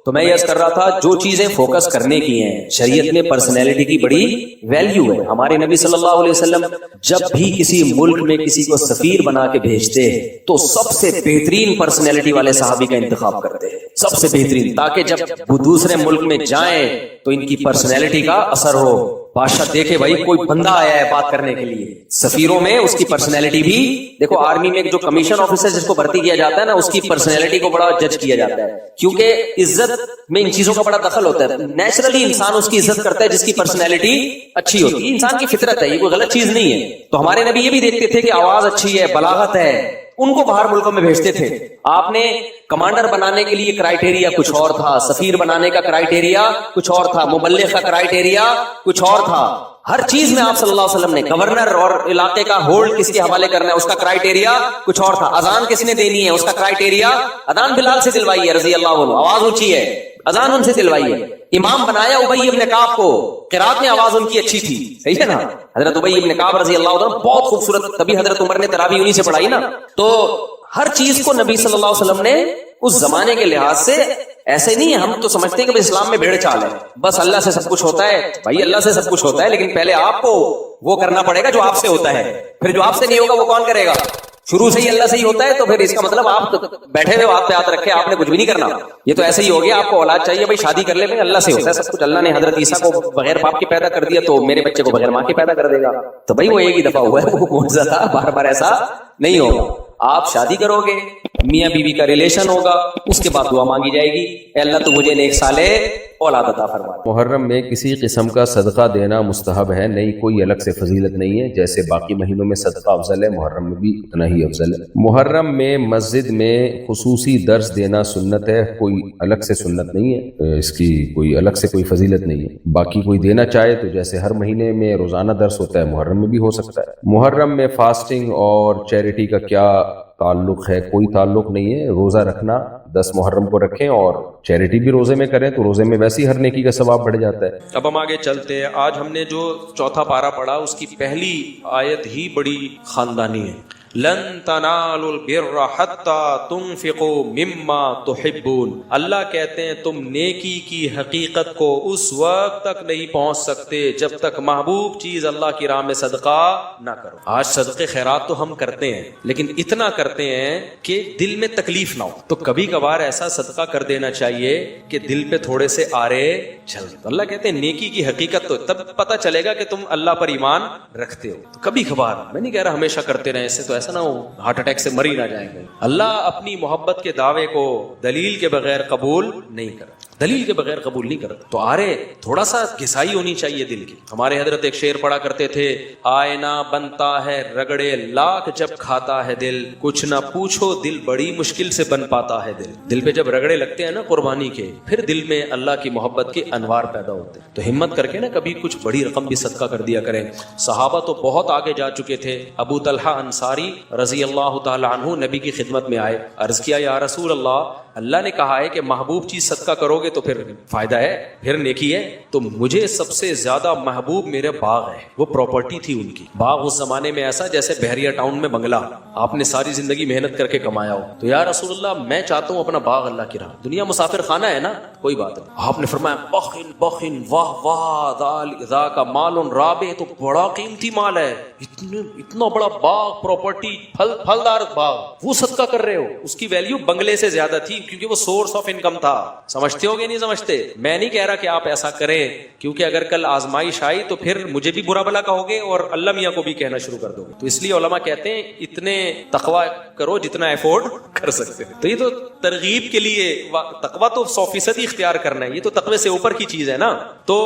تو میں یہ کر رہا تھا, جو چیزیں فوکس کرنے کی ہیں, شریعت میں پرسنالٹی کی بڑی ویلیو ہے. ہمارے نبی صلی اللہ علیہ وسلم جب بھی کسی ملک میں کسی کو سفیر بنا کے بھیجتے تو سب سے بہترین پرسنالٹی والے صحابی کا انتخاب کرتے ہیں, سب سے بہترین, تاکہ جب وہ دوسرے ملک میں جائیں تو ان کی پرسنالٹی کا اثر ہو. بادشاہ دیکھے بھائی کوئی بندہ آیا ہے بات کرنے کے لیے. سفیروں میں اس کی پرسنالٹی بھی دیکھو. آرمی میں جو کمیشن آفیسر جس کو بھرتی کیا جاتا ہے نا, اس کی پرسنالٹی کو بڑا جج کیا جاتا ہے, کیونکہ عزت میں ان چیزوں کا بڑا دخل ہوتا ہے. نیچرلی انسان اس کی عزت کرتا ہے جس کی پرسنالٹی اچھی ہوتی ہے. انسان کی فطرت ہے, یہ کوئی غلط چیز نہیں ہے. تو ہمارے نبی یہ بھی دیکھتے تھے کہ آواز اچھی ہے, بلاغت ہے, ان کو باہر ملکوں میں بھیجتے تھے. آپ نے کمانڈر بنانے کے لیے کرائیٹیریا کچھ اور تھا, سفیر بنانے کا کرائیٹیریا کچھ اور تھا, مبلغ کا کرائیٹیریا کچھ اور تھا. ہر چیز میں آپ صلی اللہ علیہ وسلم نے, گورنر اور علاقے کا ہولڈ کس کے حوالے کرنا ہے اس کا کرائیٹیریا کچھ اور تھا. اذان کس نے دینی ہے اس کا کرائیٹیریا, اذان بلال سے دلوائی ہے رضی اللہ عنہ, آواز اونچی ہے, اذان ان سے دلوائی ہے. امام بنایا ابی ابن کعب کو, قرات میں آواز ان کی اچھی تھی, صحیح ہے نا. حضرت ابی ابن کعب رضی اللہ عنہ بہت خوبصورت, تبھی حضرت عمر نے تراویح انہی سے پڑھائی نا. تو ہر چیز کو نبی صلی اللہ علیہ وسلم نے اس زمانے کے لحاظ سے, ایسے نہیں ہے ہم تو سمجھتے ہیں کہ اسلام میں بھیڑ چال ہے, بس اللہ سے سب کچھ ہوتا ہے. بھائی اللہ سے سب کچھ ہوتا ہے, لیکن پہلے آپ کو وہ کرنا پڑے گا جو آپ سے ہوتا ہے, پھر جو آپ سے نہیں ہوگا وہ کون کرے گا. شروع سے ہی اللہ سے ہی ہوتا ہے تو پھر اس کا مطلب آپ بیٹھے ہوئے ہاتھ پہ ہاتھ رکھے, آپ نے کچھ بھی نہیں کرنا. یہ تو ایسے ہی ہو گیا, آپ کو اولاد چاہیے, بھائی شادی کر لے, بھائی اللہ سے ہوتا ہے سب کچھ. اللہ نے حضرت عیسیٰ کو بغیر باپ کے پیدا کر دیا, تو میرے بچے کو بغیر ماں کے پیدا کر دے گا. تو بھائی وہ ایک ہی دفعہ ہوا ہے, وہ معجزہ تھا, بار بار ایسا نہیں ہوگا. آپ شادی کرو گے, میاں بیوی کا ریلیشن ہوگا, اس کے بعد دعا مانگی جائے گی, اے اللہ تو مجھے نیک صالح اولاد عطا فرما. محرم میں کسی قسم کا صدقہ دینا مستحب ہے, نہیں کوئی الگ سے فضیلت نہیں ہے. جیسے باقی مہینوں میں صدقہ افضل ہے, محرم میں بھی اتنا ہی افضل ہے. محرم میں مسجد میں خصوصی درس دینا سنت ہے, کوئی الگ سے سنت نہیں ہے, اس کی کوئی الگ سے کوئی فضیلت نہیں ہے. باقی کوئی دینا چاہے تو جیسے ہر مہینے میں روزانہ درس ہوتا ہے, محرم میں بھی ہو سکتا ہے. محرم میں فاسٹنگ اور چیریٹی کا کیا تعلق ہے؟ کوئی تعلق نہیں ہے. روزہ رکھنا 10 محرم کو رکھیں اور چیریٹی بھی روزے میں کریں تو روزے میں ویسی ہر نیکی کا ثواب بڑھ جاتا ہے. اب ہم آگے چلتے ہیں. آج ہم نے جو چوتھا پارہ پڑھا اس کی پہلی آیت ہی بڑی خاندانی ہے. لن تنالوا البر حتى تنفقوا مما تحبون. اللہ کہتے ہیں تم نیکی کی حقیقت کو اس وقت تک نہیں پہنچ سکتے جب تک محبوب چیز اللہ کی راہ میں صدقہ نہ کرو. آج صدقے خیرات تو ہم کرتے ہیں لیکن اتنا کرتے ہیں کہ دل میں تکلیف نہ ہو. تو کبھی کبھار ایسا صدقہ کر دینا چاہیے کہ دل پہ تھوڑے سے آرے چل. اللہ کہتے ہیں نیکی کی حقیقت تو تب پتہ چلے گا کہ تم اللہ پر ایمان رکھتے ہو. تو کبھی کبھار, میں نہیں کہہ رہا ہمیشہ کرتے رہیں, اس سے تو ایسا نہ ہو ہارٹ اٹیک سے مر ہی نہ جائیں گے. اللہ اپنی محبت کے دعوے کو دلیل کے بغیر قبول نہیں کرتا, دلیل کے بغیر قبول نہیں کرتا. تو آرے تھوڑا سا گھسائی ہونی چاہیے دل کی. ہمارے حضرت ایک شعر پڑھا کرتے تھے, آئینہ بنتا ہے رگڑے لاکھ جب کھاتا ہے دل, کچھ نہ پوچھو دل بڑی مشکل سے بن پاتا ہے دل. دل پہ جب رگڑے لگتے ہیں نا قربانی کے, پھر دل میں اللہ کی محبت کے انوار پیدا ہوتے ہیں. تو ہمت کر کے نا کبھی کچھ بڑی رقم بھی صدقہ کر دیا کریں. صحابہ تو بہت آگے جا چکے تھے. ابو طلحہ انصاری رضی اللہ تعالی عنہ نبی کی خدمت میں آئے, عرض کیا یا رسول اللہ نے کہا ہے کہ محبوب چیز صدقہ کرو گے تو پھر فائدہ ہے, پھر نیکی ہے. تو مجھے سب سے زیادہ محبوب میرے باغ ہے. وہ پراپرٹی تھی ان کی. باغ اس زمانے میں ایسا جیسے بحریہ ٹاؤن میں بنگلہ, آپ نے ساری زندگی محنت کر کے کمایا ہو. تو یا رسول اللہ میں چاہتا ہوں اپنا باغ اللہ کی راہ. دنیا مسافر خانہ ہے نا, کوئی بات نہیں. آپ نے فرمایا بخن بخن واہ واہ ذا کا مال رابع, تو بڑا قیمتی مال ہے, اتنا بڑا باغ پراپرٹی پھلدار باغ, وہ صدقہ کر رہے ہو. اس کی ویلیو بنگلے سے زیادہ تھی کیونکہ وہ سورس آف انکم تھا. سمجھتے ہو گے نہیں سمجھتے؟ میں نہیں کہہ رہا کہ آپ ایسا کریں, کیونکہ اگر کل آزمائش آئی تو پھر مجھے بھی برا بلا کہو گے اور اللہ میاں کو بھی کہنا شروع کر دو گے. تو اس لیے علماء کہتے ہیں اتنے تقوی کرو جتنا افورڈ کر سکتے. تو یہ تو ترغیب کے لیے, تقوی تو 100% اختیار کرنا ہے, یہ تو تقوی سے اوپر کی چیز ہے نا. تو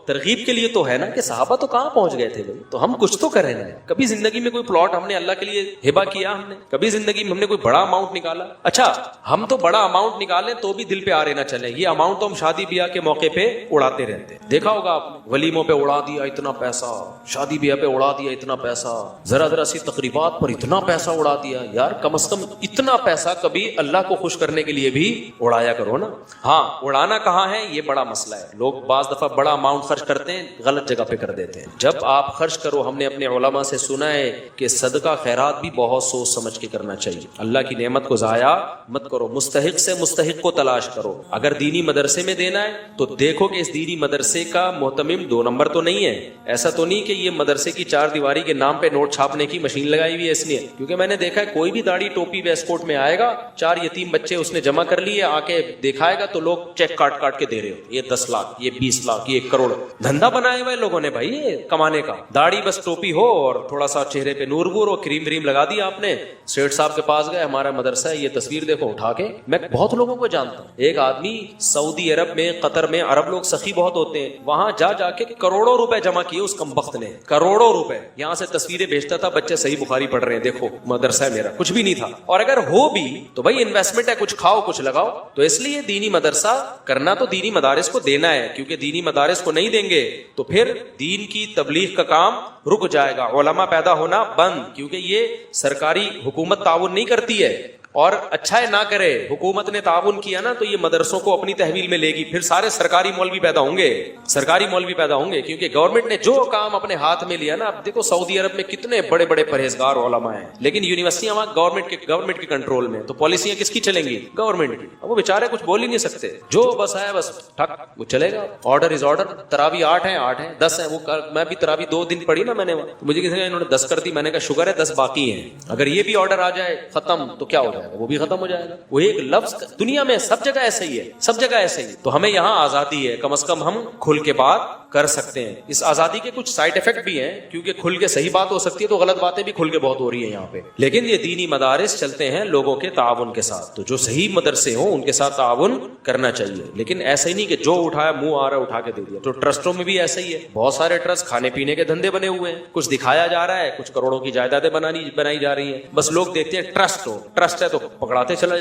ترغیب کے لیے تو ہے نا کہ صحابہ تو کہاں پہنچ گئے تھے بھائی, تو ہم کچھ تو کریں نا. کبھی زندگی میں کوئی پلاٹ ہم نے اللہ کے لیے ہبہ کیا, ہم نے کبھی زندگی میں ہم نے کوئی بڑا اماؤنٹ نکالا. اچھا ہم تو بڑا اماؤنٹ نکالیں تو بھی دل پہ آ رہے نہ چلے. یہ اماؤنٹ تو ہم شادی بیاہ کے موقع پہ اڑاتے رہتے ہیں. دیکھا ہوگا آپ نے, ولیموں پہ اڑا دیا اتنا پیسہ, شادی بیاہ پہ اڑا دیا اتنا پیسہ, ذرا ذرا سی تقریبات پر اتنا پیسہ اڑا دیا. یار کم از کم اتنا پیسہ کبھی اللہ کو خوش کرنے کے لیے بھی اڑایا کرو نا. ہاں اڑانا کہاں ہے یہ بڑا مسئلہ ہے. لوگ بعض دفعہ بڑا اماؤنٹ خرچ کرتے ہیں, غلط جگہ پہ کر دیتے ہیں. جب آپ خرچ کرو, ہم نے اپنے علماء سے سنا ہے کہ صدقہ خیرات بھی بہت سوچ سمجھ کے کرنا چاہیے. اللہ کی نعمت کو ضائع مت کرو, مستحق سے مستحق کو تلاش کرو. اگر دینی مدرسے میں دینا ہے تو دیکھو کہ اس دینی مدرسے کا محتمم 2 نمبر تو نہیں ہے. ایسا تو نہیں کہ یہ مدرسے کی 4 دیواری کے نام پہ نوٹ چھاپنے کی مشین لگائی ہوئی ہے اس لیے. کیونکہ میں نے دیکھا ہے کوئی بھی داڑھی ٹوپی ویسٹ کوٹ میں آئے گا, 4 یتیم بچے اس نے جمع کر لیے, آ کے دکھائے گا تو لوگ چیک کاٹ کاٹ کے دے رہے ہو, یہ 10 لاکھ, یہ 20 لاکھ, یہ 1 کروڑ. دھندا بنائے ہوئے لوگوں نے بھائی یہ کمانے کا. داڑھی بس ٹوپی ہو اور تھوڑا سا چہرے پہ نور وور اور کریم وریم لگا دیا آپ نے, سیٹ صاحب کے پاس گئے, ہمارا مدرسہ ہے, یہ تصویر دیکھو اٹھا کے. میں بہت لوگوں کو جانتا ہوں. ایک آدمی سعودی عرب میں, قطر میں, عرب لوگ سخی بہت ہوتے ہیں, وہاں جا کے کروڑوں روپے جمع کیے اس کمبخت نے, کروڑوں روپے. یہاں سے تصویریں بھیجتا تھا, بچے صحیح بخاری پڑھ رہے ہیں, دیکھو مدرسہ ہے میرا. کچھ بھی نہیں تھا. اور اگر ہو بھی تو بھائی انویسٹمنٹ ہے, کچھ کھاؤ کچھ لگاؤ. تو اس لیے دینی مدرسہ کرنا تو دینی مدارس کو دینا ہے, کیونکہ دینی مدارس کو نہیں دیں گے تو پھر دین کی تبلیغ کا کام رک جائے گا, علماء پیدا ہونا بند. کیونکہ یہ سرکاری حکومت تعاون نہیں کرتی ہے, اور اچھا ہے نہ کرے. حکومت نے تعاون کیا نا تو یہ مدرسوں کو اپنی تحویل میں لے گی, پھر سارے سرکاری مولوی پیدا ہوں گے, سرکاری مولوی پیدا ہوں گے. کیونکہ گورنمنٹ نے جو کام اپنے ہاتھ میں لیا نا, اب دیکھو سعودی عرب میں کتنے بڑے بڑے پرہیزگار علماء ہیں, لیکن یونیورسٹیاں وہاں گورنمنٹ کے کنٹرول میں, تو پالیسیاں کس کی چلیں گی؟ گورنمنٹ کی. اب وہ بیچارے کچھ بول ہی نہیں سکتے, جو بس ہے بس ٹھک وہ چلے گا. Order is order. تراوی 8 ہیں 10 ہیں. وہ میں بھی تراوی 2 دن پڑھی نا میں نے, مجھے کسی نے انہوں نے 10 کر دی, میں نے کہا شوگر ہے 10 باقی ہیں. اگر یہ بھی آرڈر آ جائے ختم تو کیا ہو جائے گا, وہ بھی ختم ہو جائے گا. وہ ایک لفظ دنیا میں سب جگہ ایسا ہی ہے, سب جگہ ایسا ہی. تو ہمیں یہاں آزادی ہے, کم از کم ہم کھل کے بات کر سکتے ہیں. اس آزادی کے کچھ سائڈ افیکٹ بھی ہیں, کیونکہ کھل کے صحیح بات ہو سکتی ہے تو غلط باتیں بھی کھل کے بہت ہو رہی ہیں یہاں پہ. لیکن یہ دینی مدارس چلتے ہیں لوگوں کے تعاون کے ساتھ, تو جو صحیح مدرسے ہوں ان کے ساتھ تعاون کرنا چاہیے. لیکن ایسا ہی نہیں کہ جو اٹھایا منہ آ رہا اٹھا کے دے دیا. تو ٹرسٹوں میں بھی ایسا ہی ہے, بہت سارے ٹرسٹ کھانے پینے کے دھندے بنے ہوئے ہیں, کچھ دکھایا جا رہا ہے, کچھ کروڑوں کی جائیدادیں بنائی جا رہی ہیں. بس لوگ دیکھتے ہیں ٹرسٹ ہے تو پکڑاتے چلے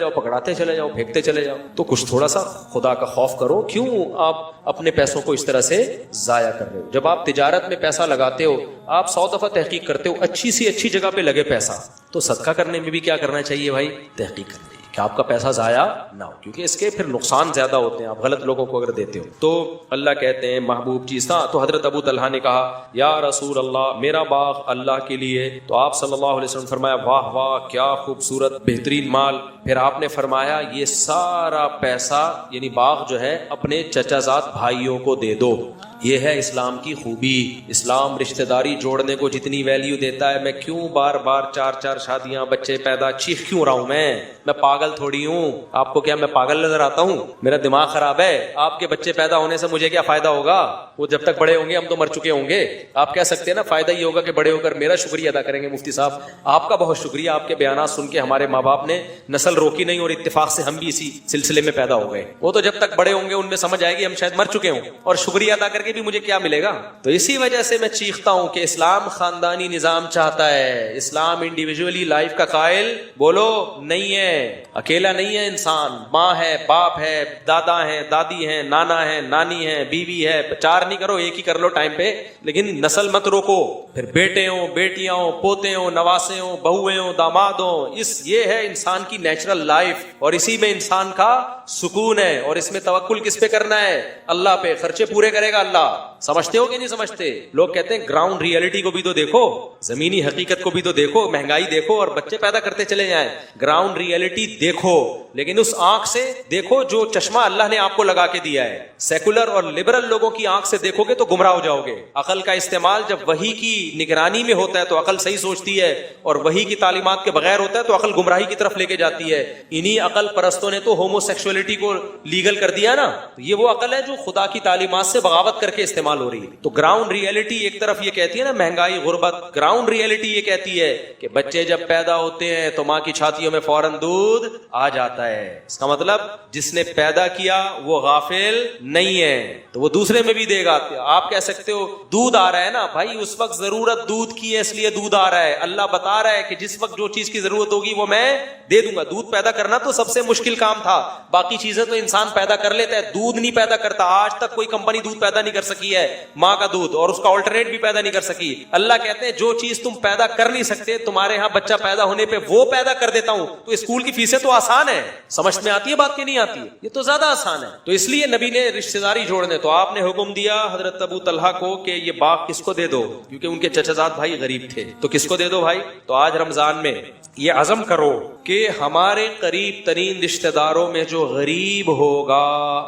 جاؤ, پھینکتے چلے جاؤ. تو کچھ تھوڑا سا خدا کا خوف کرو. کیوں آپ اپنے پیسوں کو اس طرح سے ضائع کر رہے ہو؟ جب آپ تجارت میں پیسہ لگاتے ہو, آپ 100 دفعہ تحقیق کرتے ہو, اچھی سی اچھی جگہ پہ لگے پیسہ, تو صدقہ کرنے میں بھی کیا کرنا چاہیے بھائی؟ تحقیق کرنی چاہیے. کہ آپ کا پیسہ ضائع نہ ہو، کیونکہ اس کے پھر نقصان زیادہ ہوتے ہیں آپ غلط لوگوں کو اگر دیتے ہو تو۔ اللہ کہتے ہیں محبوب چیز تھا۔ تو حضرت ابو طلحہ نے کہا یا رسول اللہ میرا باغ اللہ کے لیے، تو آپ صلی اللہ علیہ وسلم فرمایا واہ واہ کیا خوبصورت بہترین مال۔ پھر آپ نے فرمایا یہ سارا پیسہ یعنی باغ جو ہے اپنے چچا زاد بھائیوں کو دے دو۔ یہ ہے اسلام کی خوبی۔ اسلام رشتہ داری جوڑنے کو جتنی ویلیو دیتا ہے، میں کیوں بار بار 4 شادیاں بچے پیدا چیخ کیوں رہا ہوں؟ میں پاگل تھوڑی ہوں۔ آپ کو کیا میں پاگل نظر آتا ہوں؟ میرا دماغ خراب ہے؟ آپ کے بچے پیدا ہونے سے مجھے کیا فائدہ ہوگا؟ وہ جب تک بڑے ہوں گے ہم تو مر چکے ہوں گے۔ آپ کہہ سکتے ہیں نا فائدہ یہ ہوگا کہ بڑے ہو کر میرا شکریہ ادا کریں گے۔ مفتی صاحب آپ کا بہت شکریہ، آپ کے بیانات سن کے ہمارے ماں باپ نے نسل روکی نہیں اور اتفاق سے ہم بھی اسی سلسلے میں پیدا ہو گئے۔ وہ تو جب تک بڑے ہوں گے ان میں سمجھ آئے گی ہم شاید مر چکے ہوں، اور شکریہ ادا کر کے بھی مجھے کیا ملے گا؟ تو اسی وجہ سے میں چیختا ہوں کہ اسلام خاندانی نظام چاہتا ہے۔ اسلام انڈیویجولی لائف کا قائل بولو نہیں ہے، اکیلا نہیں ہے انسان، ماں ہے، باپ ہے، دادا ہیں، دادی ہیں، نانا ہے، نانی ہے، بیوی ہے۔ 4 نہیں کرو، 1 ہی کر لو ٹائم پہ، لیکن نسل مت روکو۔ پھر بیٹے ہوں، بیٹیاں ہوں، پوتے ہوں، نواسے ہوں، بہویں ہوں، داماد ہوں۔ یہ ہے انسان کی نیچرل لائف، اور اسی میں انسان کا سکون ہے، اور اس میں توکل کس پہ کرنا ہے؟ اللہ پہ۔ خرچے پورے کرے گا اللہ۔ سمجھتے ہو کہ نہیں سمجھتے؟ لوگ کہتے ہیں گراؤنڈ ریئلٹی کو بھی تو دیکھو، زمینی حقیقت کو بھی تو دیکھو، مہنگائی دیکھو اور بچے پیدا کرتے چلے جائیں۔ گراؤنڈ ریئلٹی دیکھو، لیکن اس آنکھ سے دیکھو جو چشمہ اللہ نے آپ کو لگا کے دیا ہے۔ سیکولر اور لبرل لوگوں کی آنکھ سے دیکھو گے تو گمراہ ہو جاؤ گے۔ عقل کا استعمال جب وحی کی نگرانی میں ہوتا ہے تو عقل صحیح سوچتی ہے، اور وحی کی تعلیمات کے بغیر ہوتا ہے تو عقل گمراہی کی طرف لے کے جاتی ہے۔ انہی عقل پرستوں نے تو ہومو سیکسولیٹی کو لیگل کر دیا نا، تو یہ وہ عقل ہے جو خدا کی تعلیمات سے بغاوت کر کے استعمال ہو رہی ہے۔ تو گراؤنڈ ریئلٹی ایک طرف یہ کہتی ہے نا مہنگائی، غربت، گراؤنڈ ریئلٹی یہ کہتی ہے کہ بچے جب پیدا ہوتے ہیں تو ماں کی چھاتیوں میں فوراً دودھ آ جاتا ہے۔ اس کا مطلب جس نے پیدا کیا وہ غافل نہیں ہے، تو وہ دوسرے میں بھی دے گا۔ آپ کہہ سکتے ہو دودھ آ رہا ہے نا بھائی، اس وقت ضرورت دودھ کی ہے اس لیے دودھ آ رہا ہے۔ اللہ بتا رہا ہے کہ جس وقت جو چیز کی ضرورت ہوگی وہ میں دے دوں گا۔ دودھ پیدا کرنا تو سب سے مشکل کام تھا، باقی چیزیں تو انسان پیدا کر لیتا ہے، دودھ نہیں پیدا کرتا۔ آج تک کوئی کمپنی دودھ پیدا نہیں کر سکی ہے، ماں کا دودھ، اور اس کا آلٹرنیٹ بھی پیدا نہیں کر سکی۔ اللہ کہتے ہیں جو چیز تم پیدا کر نہیں سکتے، تمہارے ہاں بچہ پیدا ہونے پہ وہ پیدا کر دیتا ہوں۔ تو اسکول کی فیسیں تو آسان ہے، سمجھ میں آتی ہے بات کی نہیں آتی ہے؟ یہ تو زیادہ آسان ہے۔ تو اس لیے نبی نے رشتہ داری جوڑنے، تو آپ نے حکم دیا حضرت ابو طلحہ کو کہ یہ باغ کس کو دے دو، کیونکہ ان کے چچا زاد بھائی غریب تھے، تو کس کو دے دو بھائی؟ تو آج رمضان میں یہ عزم کرو کہ ہمارے قریب ترین رشتہ داروں میں جو غریب ہوگا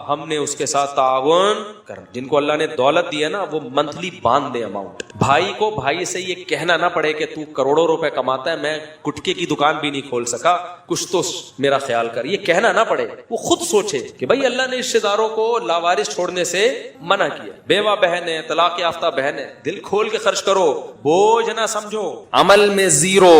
ہم نے اس کے ساتھ تعاون کرنا۔ جن کو اللہ نے دولت دی ہے نا وہ منتھلی باندھ دے اماؤنٹ۔ بھائی کو بھائی سے یہ کہنا نہ پڑے کہ تو کروڑوں روپے کماتا ہے، میں گٹکے کی دکان بھی نہیں کھول سکا، کچھ تو میرا خیال کر، یہ کہنا نہ پڑے۔ وہ خود سوچے کہ بھائی اللہ نے رشتہ داروں کو لاوارث چھوڑنے سے منع کیا، بیوہ بہن ہے، طلاق یافتہ بہن ہے، دل کھول کے خرچ کرو، بوجھ نہ سمجھو۔ عمل میں زیرو،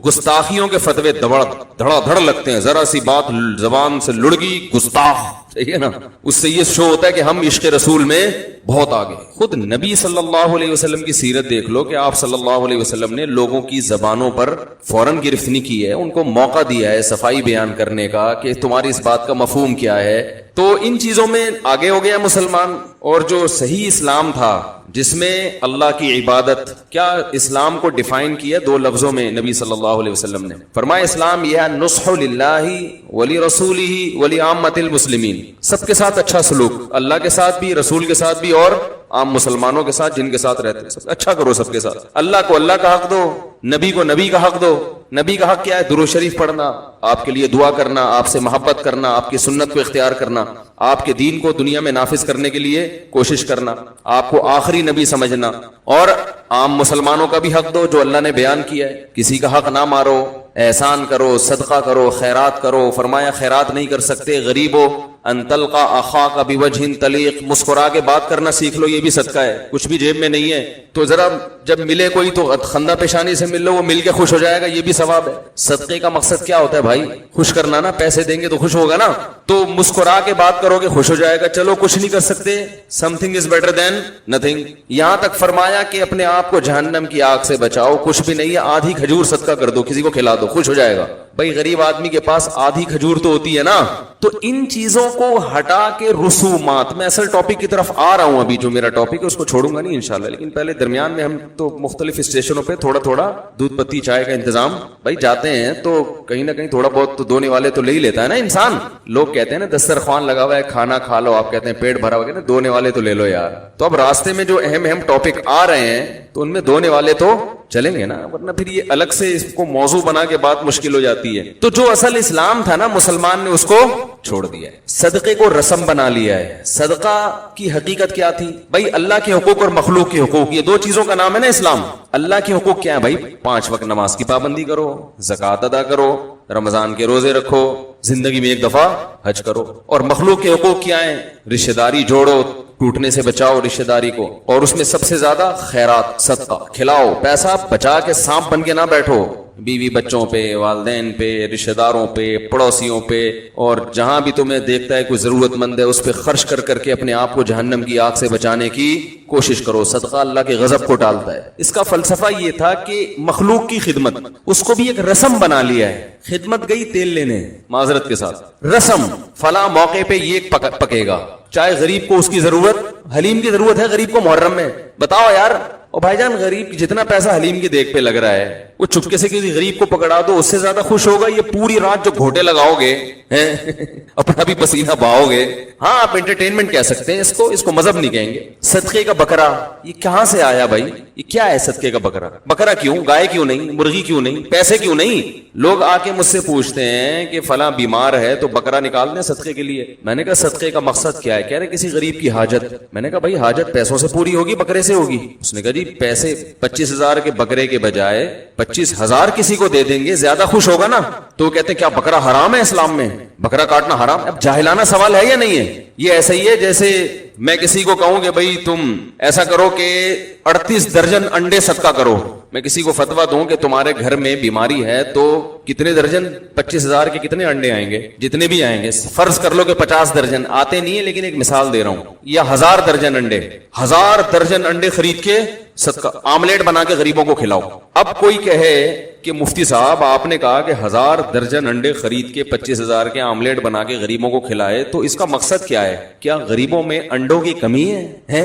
گستاخیوں کے فتوے دھڑا دھڑ لگتے ہیں، ذرا سی بات زبان سے لڑ گئی گستاخ، صحیح ہے نا؟ اس سے یہ شو ہوتا ہے کہ ہم عشق رسول میں بہت آگے۔ خود نبی صلی اللہ علیہ وسلم کی سیرت دیکھ لو کہ آپ صلی اللہ علیہ وسلم نے لوگوں کی زبانوں پر فوراً گرفت نہیں کی ہے، ان کو موقع دیا ہے صفائی بیان کرنے کا کہ تمہاری اس بات کا مفہوم کیا ہے۔ تو ان چیزوں میں آگے ہو گیا مسلمان۔ اور جو صحیح اسلام تھا جس میں اللہ کی عبادت، کیا اسلام کو ڈیفائن کیا 2 لفظوں میں نبی صلی اللہ علیہ وسلم نے فرمایا اسلام یہ نصح للہ ولی رسولہ ولی عامۃ المسلمین، سب کے ساتھ اچھا سلوک، اللہ کے ساتھ بھی، رسول کے ساتھ بھی، اور عام مسلمانوں کے ساتھ جن کے ساتھ رہتے ہیں، سب اچھا کرو سب کے ساتھ۔ اللہ کو اللہ کا حق دو، نبی کو نبی کا حق دو۔ نبی کا حق کیا ہے؟ درود شریف پڑھنا، آپ کے لیے دعا کرنا، آپ سے محبت کرنا، آپ کی سنت کو اختیار کرنا، آپ کے دین کو دنیا میں نافذ کرنے کے لیے کوشش کرنا، آپ کو آخری نبی سمجھنا، اور عام مسلمانوں کا بھی حق دو جو اللہ نے بیان کیا ہے۔ کسی کا حق نہ مارو، احسان کرو، صدقہ کرو، خیرات کرو۔ فرمایا خیرات نہیں کر سکتے، غریب ہو ان تلقى اخاك بوجه طليق، مسکرا کے بات کرنا سیکھ لو، یہ بھی صدقہ ہے۔ کچھ بھی جیب میں نہیں ہے تو ذرا جب ملے کوئی تو خندہ پیشانی سے مل لو، وہ مل کے خوش ہو جائے گا، یہ بھی ثواب ہے۔ صدقے کا مقصد کیا ہوتا ہے بھائی؟ خوش کرنا نا، پیسے دیں گے تو خوش ہوگا نا، تو مسکرا کے بات کرو گے خوش ہو جائے گا۔ چلو کچھ نہیں کر سکتے، some thing is better than nothing. یہاں تک فرمایا کہ اپنے آپ کو جہنم کی آگ سے بچاؤ، کچھ بھی نہیں ہے، آدھی کھجور صدقہ کر دو، کسی کو کھلا دو، خوش ہو جائے گا۔ بھائی غریب آدمی کے پاس آدھی کھجور تو ہوتی ہے نا. تو ان چیزوں کو ہٹا کے رسومات, میں اصل ٹاپک کی طرف آ رہا ہوں, ابھی جو میرا ٹاپک ہے اس کو چھوڑوں گا نہیں انشاءاللہ, لیکن پہلے درمیان میں ہم تو مختلف اسٹیشنوں پہ تھوڑا تھوڑا دودھ پتی چائے کا انتظام بھائی جاتے ہیں تو کہیں نہ کہیں تھوڑا بہت تو دونے والے تو لے ہی لیتا ہے نا انسان. لوگ کہتے ہیں نا دسترخوان لگا ہوا ہے کھانا کھا لو, آپ کہتے ہیں پیٹ بھرا ہوا ہے نا, دونے والے تو لے لو یار. تو اب راستے میں جو اہم اہم ٹاپک آ رہے ہیں تو ان میں دونے والے تو چلیں گے نا, ورنہ پھر یہ الگ سے اس کو موضوع بنا کے بات مشکل ہو جاتی ہے. تو جو اصل اسلام تھا نا, مسلمان نے اس کو چھوڑ دیا ہے, صدقے کو رسم بنا لیا ہے. صدقہ کی حقیقت کیا تھی بھائی؟ اللہ کے حقوق اور مخلوق کے حقوق, یہ دو چیزوں کا نام ہے نا اسلام. اللہ کے حقوق کیا ہے بھائی؟ 5 وقت نماز کی پابندی کرو, زکوٰۃ ادا کرو, رمضان کے روزے رکھو, زندگی میں ایک دفعہ حج کرو. اور مخلوق کے حقوق کیا ہیں؟ رشتہ داری جوڑو, ٹوٹنے سے بچاؤ رشتہ داری کو, اور اس میں سب سے زیادہ خیرات, صدقہ کھلاؤ. پیسہ بچا کے سانپ بن کے نہ بیٹھو, بیوی بچوں پہ, والدین پہ, رشتہ داروں پہ, پڑوسیوں پہ, اور جہاں بھی تمہیں دیکھتا ہے کوئی ضرورت مند ہے اس پہ خرچ کر کر کے اپنے آپ کو جہنم کی آگ سے بچانے کی کوشش کرو. صدقہ اللہ کے غضب کو ٹالتا ہے. اس کا فلسفہ یہ تھا کہ مخلوق کی خدمت, اس کو بھی ایک رسم بنا لیا ہے. خدمت گئی تیل لینے, معذرت کے ساتھ, رسم فلاں موقع پہ یہ پکے گا, چاہے غریب کو اس کی ضرورت, حلیم کی ضرورت ہے غریب کو محرم میں, بتاؤ یار. اور بھائی جان غریب جتنا پیسہ حلیم کی دیکھ پہ لگ رہا ہے, وہ چپکے سے کسی غریب کو پکڑا دو, اس سے زیادہ خوش ہوگا یہ پوری رات جو گھوٹے لگاؤ گے, اپنا بھی پسینہ بہاؤ گے. ہاں آپ انٹرٹینمنٹ کہہ سکتے ہیں اس کو مذہب نہیں کہیں گے. صدقے کا بکرا یہ کہاں سے آیا بھائی؟ یہ کیا ہے صدقے کا بکرا؟ بکرا کیوں؟ گائے کیوں نہیں؟ مرغی کیوں نہیں؟ پیسے کیوں نہیں؟ لوگ آ کے مجھ سے پوچھتے ہیں کہ فلاں بیمار ہے تو بکرا نکال دیں صدقے کے لیے. میں نے کہا صدقے کا مقصد کیا ہے؟ کہہ رہے کسی غریب کی حاجت. میں نے کہا بھائی حاجت پیسوں سے پوری ہوگی بکرے سے ہوگی؟ اس نے کہا جی پیسے 25,000 کے بکرے کے بجائے 25,000 کسی کو دے دیں گے زیادہ خوش ہوگا نا. تو کہتے ہیں کیا بکرا حرام ہے اسلام میں؟ بکرا کاٹنا حرام؟ اب جاہلانہ سوال ہے یا نہیں ہے؟ یہ ایسا ہی ہے جیسے میں کسی کو کہوں کہ بھائی تم ایسا کرو کہ 38 درجن انڈے صدقہ کرو. میں کسی کو فتویٰ دوں کہ تمہارے گھر میں بیماری ہے تو کتنے درجن, 25,000 کے کتنے انڈے آئیں گے؟ جتنے بھی آئیں گے. فرض کر لو کہ 50 درجن آتے نہیں ہے, لیکن ایک مثال دے رہا ہوں, یا 1000 درجن انڈے, 1000 درجن انڈے خرید کے صدقہ آملیٹ بنا کے غریبوں کو کھلاؤ. اب کوئی کہے کہ مفتی صاحب آپ نے کہا کہ 1000 درجن انڈے خرید کے 25,000 کے آملیٹ بنا کے غریبوں کو کھلائے, تو اس کا مقصد کیا ہے؟ کیا غریبوں میں انڈوں کی کمی ہے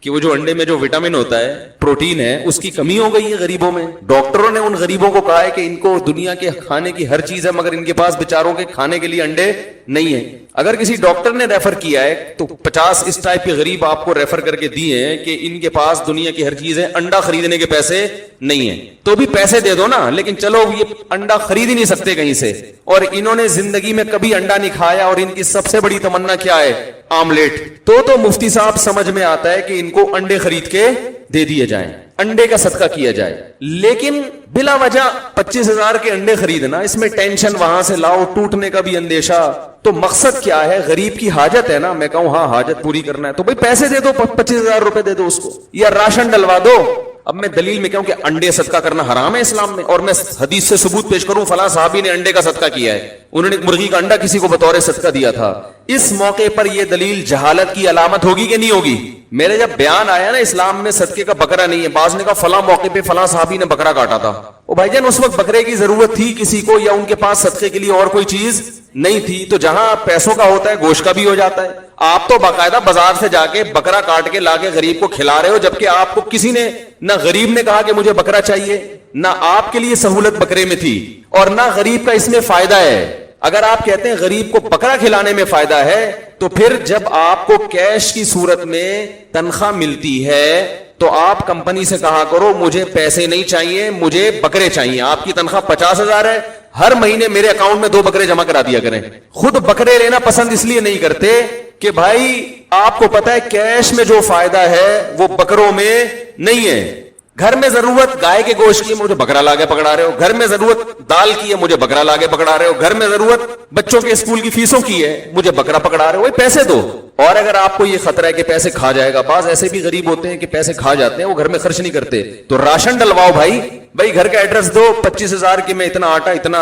کہ وہ جو انڈے میں جو وٹامن ہوتا ہے, پروٹین ہے, اس کی کمی ہو گئی ہے غریبوں میں؟ ڈاکٹروں نے ان غریبوں کو کہا ہے کہ ان کو دنیا کے کھانے کی ہر چیز ہے مگر ان کے پاس بیچاروں کے کھانے کے لیے انڈے نہیں ہے. اگر کسی ڈاکٹر نے ریفر کیا ہے تو 50 اس ٹائپ کے غریب آپ کو ریفر کر کے دیے ہیں کہ ان کے پاس دنیا کی ہر چیز ہے, انڈا خریدنے کے پیسے نہیں ہیں, تو بھی پیسے دے دو نا. لیکن چلو یہ انڈا خرید ہی نہیں سکتے کہیں سے, اور انہوں نے زندگی میں کبھی انڈا نہیں کھایا, اور ان کی سب سے بڑی تمنا کیا ہے؟ آملیٹ. تو مفتی صاحب سمجھ میں آتا ہے کہ ان کو انڈے خرید کے دے دیے جائیں, انڈے کا صدقہ کیا جائے. لیکن بلا وجہ 25,000 کے انڈے خریدنا, اس میں ٹینشن, وہاں سے لاؤ, ٹوٹنے کا بھی اندیشہ. تو مقصد کیا ہے؟ غریب کی حاجت ہے نا, میں کہوں ہاں حاجت پوری کرنا ہے تو بھائی پیسے دے دو, 25,000 روپے دے دو اس کو, یا راشن ڈلوا دو. اب میں دلیل میں کہوں کہ انڈے صدقہ کرنا حرام ہے اسلام میں, اور میں حدیث سے ثبوت پیش کروں فلاں صحابی نے انڈے کا صدقہ کیا ہے, انہوں نے مرغی کا انڈا کسی کو بطور صدقہ دیا تھا. اس موقع پر یہ دلیل جہالت کی علامت ہوگی کہ نہیں ہوگی؟ میرے جب بیان آیا نا اسلام میں صدقے کا بکرا نہیں ہے, بعض نے کہا فلاں موقع پہ فلاں صحابی نے بکرا کاٹا تھا. او بھائی جان اس وقت بکرے کی ضرورت تھی کسی کو, یا ان کے پاس صدقے کے لیے اور کوئی چیز نہیں تھی؟ تو جہاں پیسوں کا ہوتا ہے گوشت کا بھی ہو جاتا ہے. آپ تو باقاعدہ بازار سے جا کے بکرا کاٹ کے لا کے غریب کو کھلا رہے ہو, جبکہ آپ کو کسی نے, نہ غریب نے کہا کہ مجھے بکرا چاہیے, نہ آپ کے لیے سہولت بکرے میں تھی, اور نہ غریب کا اس میں فائدہ ہے. اگر آپ کہتے ہیں غریب کو بکرا کھلانے میں فائدہ ہے, تو پھر جب آپ کو کیش کی صورت میں تنخواہ ملتی ہے تو آپ کمپنی سے کہا کرو مجھے پیسے نہیں چاہیے, مجھے بکرے چاہیے. آپ کی تنخواہ 50,000 ہے, ہر مہینے میرے اکاؤنٹ میں 2 بکرے جمع کرا دیا کریں. خود بکرے لینا پسند اس لیے نہیں کرتے کہ بھائی آپ کو پتا ہے کیش میں جو فائدہ ہے وہ بکروں میں نہیں ہے. گھر میں ضرورت گائے کے گوشت کی ہے, مجھے بکرا لا کے پکڑا رہے ہو. گھر میں ضرورت دال کی ہے, مجھے بکرا لا کے پکڑا رہے ہو. گھر میں ضرورت بچوں کے اسکول کی فیسوں کی ہے, مجھے بکرا پکڑا رہے ہو. پیسے دو. اور اگر آپ کو یہ خطرہ ہے کہ پیسے کھا جائے گا, بعض ایسے بھی غریب ہوتے ہیں کہ پیسے کھا جاتے ہیں, وہ گھر میں خرچ نہیں کرتے, تو راشن ڈلواؤ بھائی گھر کا ایڈریس دو, 25,000 کے میں اتنا آٹا, اتنا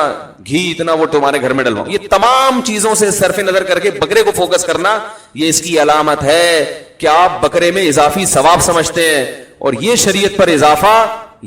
گھی, اتنا وہ تمہارے گھر میں ڈلواؤ. یہ تمام چیزوں سے صرف نظر کر کے بکرے کو فوکس کرنا, یہ اس کی علامت ہے کہ آپ بکرے میں اضافی ثواب سمجھتے ہیں, اور یہ شریعت پر اضافہ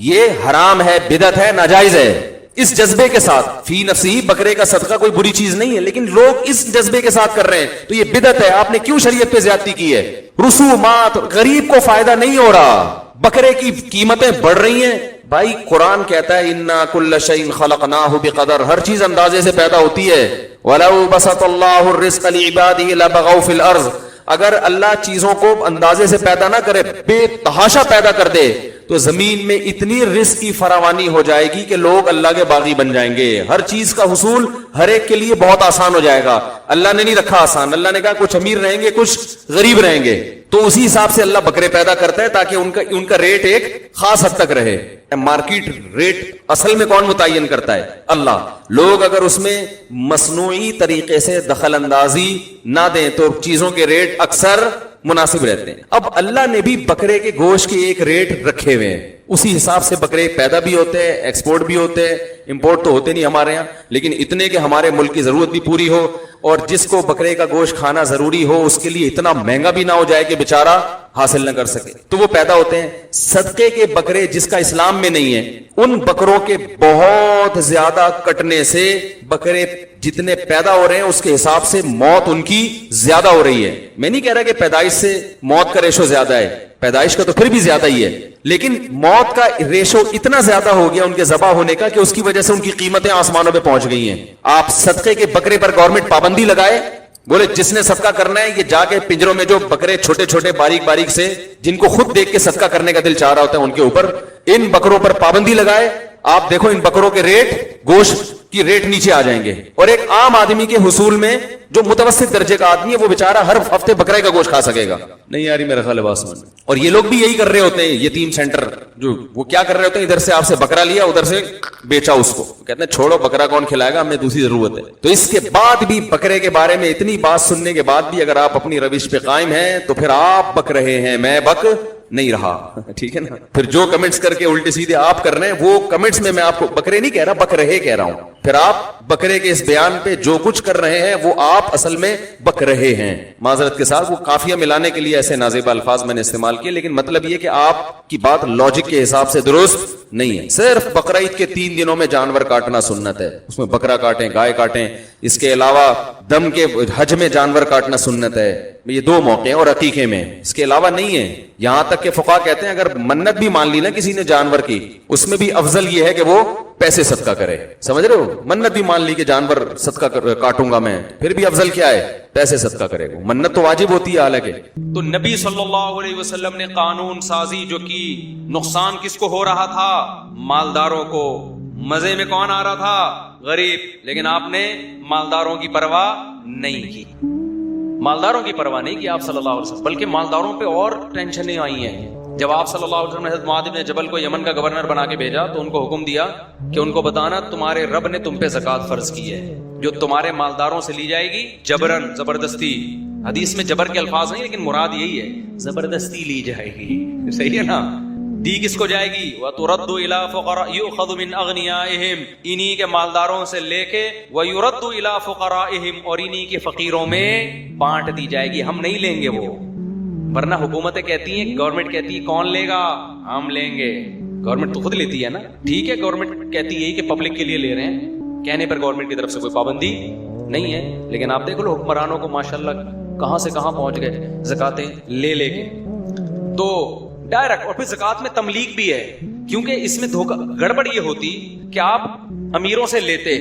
یہ حرام ہے, بدعت ہے, ناجائز ہے. اس جذبے کے ساتھ، فی نفسی بکرے کا صدقہ کوئی بری چیز نہیں ہے، لیکن لوگ اس جذبے کے ساتھ کر رہے ہیں تو یہ بدعت ہے. آپ نے کیوں شریعت پہ زیادتی کی ہے؟ رسومات، غریب کو فائدہ نہیں ہو رہا، بکرے کی قیمتیں بڑھ رہی ہیں. بھائی قرآن کہتا ہے انا کل شیء خلقناہ بقدر، ہر چیز اندازے سے پیدا ہوتی ہے. وَلَوْ بَسَطَ اللَّهُ الرِّزْقَ لِعِبَادِهِ لَبَغَوْا فِي الْأَرْضِ، اگر اللہ چیزوں کو اندازے سے پیدا نہ کرے، بے تحاشا پیدا کر دے، تو زمین میں اتنی رزق کی فراوانی ہو جائے گی کہ لوگ اللہ کے باغی بن جائیں گے. ہر چیز کا حصول ہر ایک کے لیے بہت آسان ہو جائے گا. اللہ نے نہیں رکھا آسان، اللہ نے کہا کچھ امیر رہیں گے کچھ غریب رہیں گے، تو اسی حساب سے اللہ بکرے پیدا کرتا ہے تاکہ ان کا ریٹ ایک خاص حد تک رہے. مارکیٹ ریٹ اصل میں کون متعین کرتا ہے؟ اللہ. لوگ اگر اس میں مصنوعی طریقے سے دخل اندازی نہ دیں تو چیزوں کے ریٹ اکثر مناسب رہتے ہیں. اب اللہ نے بھی بکرے کے گوشت کے ایک ریٹ رکھے ہوئے ہیں، اسی حساب سے بکرے پیدا بھی ہوتے ہیں، ایکسپورٹ بھی ہوتے ہیں. امپورٹ تو ہوتے نہیں ہمارے یہاں، لیکن اتنے کہ ہمارے ملک کی ضرورت بھی پوری ہو، اور جس کو بکرے کا گوشت کھانا ضروری ہو اس کے لیے اتنا مہنگا بھی نہ ہو جائے کہ بیچارہ حاصل نہ کر سکے، تو وہ پیدا ہوتے ہیں. صدقے کے بکرے جس کا اسلام میں نہیں ہے، ان بکروں کے بہت زیادہ کٹنے سے بکرے جتنے پیدا ہو رہے ہیں اس کے حساب سے موت ان کی زیادہ ہو رہی ہے. میں نہیں کہہ رہا کہ پیدائش سے موت کا ریشو زیادہ ہے، پیدائش کا تو پھر بھی زیادہ ہی ہے، لیکن موت کا ریشو اتنا زیادہ ہو گیا ان کے ذبح ہونے کا کہ اس کی وجہ سے ان کی قیمتیں آسمانوں پہ پہنچ گئی ہیں. آپ صدقے کے بکرے پر گورنمنٹ پابندی لگائے، بولے جس نے صدقہ کرنا ہے یہ جا کے پنجروں میں جو بکرے چھوٹے چھوٹے باریک باریک سے جن کو خود دیکھ کے صدقہ کرنے کا دل چاہ رہا ہوتا ہے ان کے اوپر ان بکروں پر پابندی لگائے. آپ دیکھو ان بکروں کے ریٹ، گوشت کی ریٹ نیچے آ جائیں گے. اور ایک عام آدمی کے حصول میں جو متوسط درجے کا آدمی ہے وہ بیچارہ ہر ہفتے بکرے کا گوشت کھا سکے گا. نہیں یاری میرا خیال ہے بات سمجھ. اور یہ لوگ بھی یہی کر رہے ہوتے ہیں، یتیم سینٹر جو وہ کیا کر رہے ہوتے ہیں، ادھر سے آپ سے بکرا لیا ادھر سے بیچا اس کو، کہتے ہیں چھوڑو بکرا کون کھلائے گا، ہمیں دوسری ضرورت ہے. تو اس کے بعد بھی بکرے کے بارے میں اتنی بات سننے کے بعد بھی اگر آپ اپنی روش پہ قائم ہیں تو پھر آپ بک رہے ہیں، میں بک نہیں رہا. ٹھیک ہے نا. پھر جو کمنٹس کر کے الٹے سیدھے آپ کر رہے ہیں وہ کمنٹس میں آپ کو بکرے نہیں کہہ رہا، بک رہے کہہ رہا ہوں. پھر آپ بکرے کے اس بیان پہ جو کچھ کر رہے ہیں وہ آپ اصل میں بک رہے ہیں. معذرت کے ساتھ وہ قافیہ ملانے کے لیے ایسے نازیبا الفاظ میں نے استعمال کیے، لیکن مطلب یہ کہ آپ کی بات لاجک کے حساب سے درست نہیں ہے. صرف بقرعید کے 3 دنوں میں جانور کاٹنا سنت ہے، اس میں بکرا کاٹیں، گائے کاٹیں. اس کے علاوہ دم کے حج میں جانور کاٹنا سنت ہے، یہ 2 موقع ہیں، اور عقیقے میں. اس کے علاوہ نہیں ہے. یہاں تک کہ فقہا کہتے ہیں اگر منت بھی مان لی نا کسی نے جانور کی، اس میں بھی افضل یہ ہے کہ وہ پیسے صدقہ کرے. سمجھ رہے ہو؟ منت بھی مان لی کہ جانور صدقہ کاٹوں گا میں، پھر بھی افضل کیا ہے؟ پیسے صدقہ کرے گا. منت تو واجب ہوتی ہے حالانکہ. تو نبی صلی اللہ علیہ وسلم نے قانون سازی جو کی، نقصان کس کو ہو رہا تھا؟ مالداروں کو. مزے میں کون آ رہا تھا؟ غریب. لیکن آپ نے مالداروں کی پرواہ نہیں کی، مالداروں کی پرواہ نہیں کی آپ صلی اللہ علیہ وسلم، بلکہ مالداروں پہ اور ٹینشنیں آئی ہیں. جب آپ صلی اللہ علیہ وسلم نے حضرت معاذ بن جبل کو یمن کا گورنر بنا کے بھیجا تو ان کو حکم دیا کہ ان کو بتانا تمہارے رب نے تم پہ زکوٰۃ فرض کی ہے جو تمہارے مالداروں سے لی جائے گی جبرن، زبردستی. حدیث میں جبر کے الفاظ نہیں لیکن مراد یہی ہے، زبردستی لی جائے گی. صحیح ہے نا. دی کس کو جائے گی؟ وَتُرَدُّ إِلَىٰ فُقَرَاءِ يُؤْخَذُ مِنْ أَغْنِيَائِهِمْ، انہی کے مالداروں سے لے کے وَيُرَدُّ إِلَىٰ فُقَرَائِهِمْ، اور انہی کے فقیروں میں بانٹ دی جائے گی. ہم نہیں لیں گے وہ، ورنہ حکومتیں کہتی ہیں، گورنمنٹ کہتی ہے کون لے گا؟ ہم لیں گے. گورنمنٹ تو خود لیتی ہے نا. ٹھیک ہے گورنمنٹ کہتی ہے کہ پبلک کے لیے لے رہے ہیں، کہنے پر گورنمنٹ کی طرف سے کوئی پابندی نہیں ہے. لیکن آپ دیکھ لو حکمرانوں کو ماشاءاللہ کہاں سے کہاں پہنچ گئے زکاتیں لے کے. تو ڈائریکٹ. اور پھر زکات میں تملیغ بھی ہے، کیونکہ اس میں دھوکہ گڑبڑ یہ ہوتی کہ آپ امیروں سے لیتے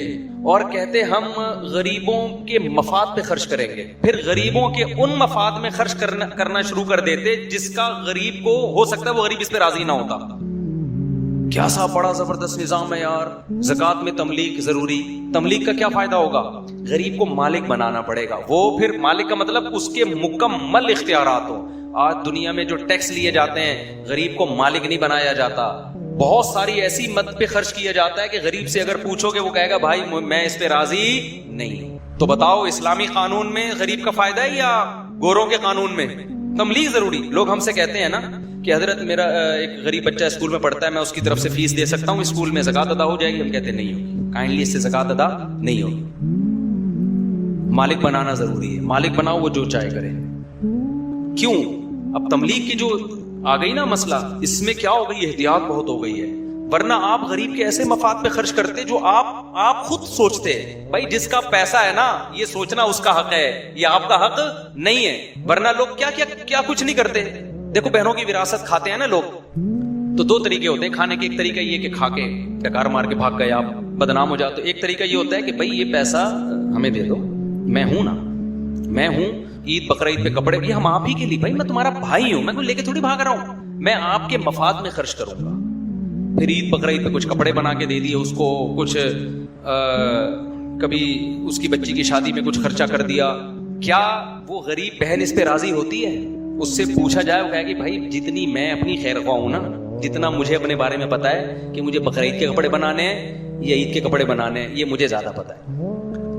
اور کہتے ہم غریبوں کے مفاد پہ خرچ کریں گے، پھر غریبوں کے ان مفاد میں خرچ کرنا شروع کر دیتے جس کا غریب کو ہو سکتا ہے وہ غریب اس پہ راضی نہ ہوتا. کیا سا بڑا زبردست نظام ہے یار. زکات میں تملیغ ضروری. تملیغ کا کیا فائدہ ہوگا؟ غریب کو مالک بنانا پڑے گا. وہ پھر مالک کا مطلب اس کے مکمل اختیارات ہوں. آج دنیا میں جو ٹیکس لیے جاتے ہیں غریب کو مالک نہیں بنایا جاتا. بہت ساری ایسی مد پہ خرچ کیا جاتا ہے کہ غریب سے اگر پوچھو گے وہ کہے گا بھائی میں اس پہ راضی نہیں. تو بتاؤ اسلامی قانون میں غریب کا فائدہ ہے یا گوروں کے قانون میں؟ تملیغ ضروری. لوگ ہم سے کہتے ہیں نا کہ حضرت میرا ایک غریب بچہ اسکول میں پڑھتا ہے، میں اس کی طرف سے فیس دے سکتا ہوں، اسکول میں زکات ادا ہو جائے گی؟ ہم کہتے ہیں نہیں ہوگی. کائنڈلی اس سے زکات ادا نہیں ہوگی. مالک بنانا ضروری ہے. مالک بناؤ، وہ جو چاہے کرے. کیوں؟ اب تملیغ کی جو آ گئی نا مسئلہ، اس میں کیا ہو گئی؟ احتیاط بہت ہو گئی ہے. ورنہ آپ غریب کے ایسے مفاد پہ خرچ کرتے جو آپ خود سوچتے. بھائی جس کا پیسہ ہے نا یہ سوچنا اس کا حق ہے, یہ آپ کا حق نہیں ہے. ورنہ لوگ کیا کچھ نہیں کرتے. دیکھو بہنوں کی وراثت کھاتے ہیں نا لوگ, تو دو طریقے ہوتے ہیں کھانے کے. ایک طریقہ یہ کہ کھا کے ڈکار مار کے بھاگ گئے آپ, بدنام ہو جاتے. ایک طریقہ یہ ہوتا ہے کہ بھائی یہ پیسہ ہمیں دے دو, میں ہوں نا, میں ہوں, عید بقرعید پہ کپڑے بھی ہم آپ ہی کے لیے, بھائی میں تمہارا بھائی ہوں, میں کوئی لے کے تھوڑی بھاگ رہا ہوں, میں آپ کے مفاد میں خرچ کروں گا. پھر عید بقرعید پہ کچھ کپڑے بنا کے دے دیے اس کو, کچھ کبھی اس کی بچی کی شادی میں کچھ خرچہ کر دیا. کیا وہ غریب بہن اس پہ راضی ہوتی ہے؟ اس سے پوچھا جائے, وہ کہے کہ بھائی جتنی میں اپنی خیر خواہ ہوں نا, جتنا مجھے اپنے بارے میں پتا ہے کہ مجھے بقرعید کے کپڑے بنانے ہیں یا عید کے کپڑے بنانے ہیں, یہ مجھے زیادہ پتا ہے.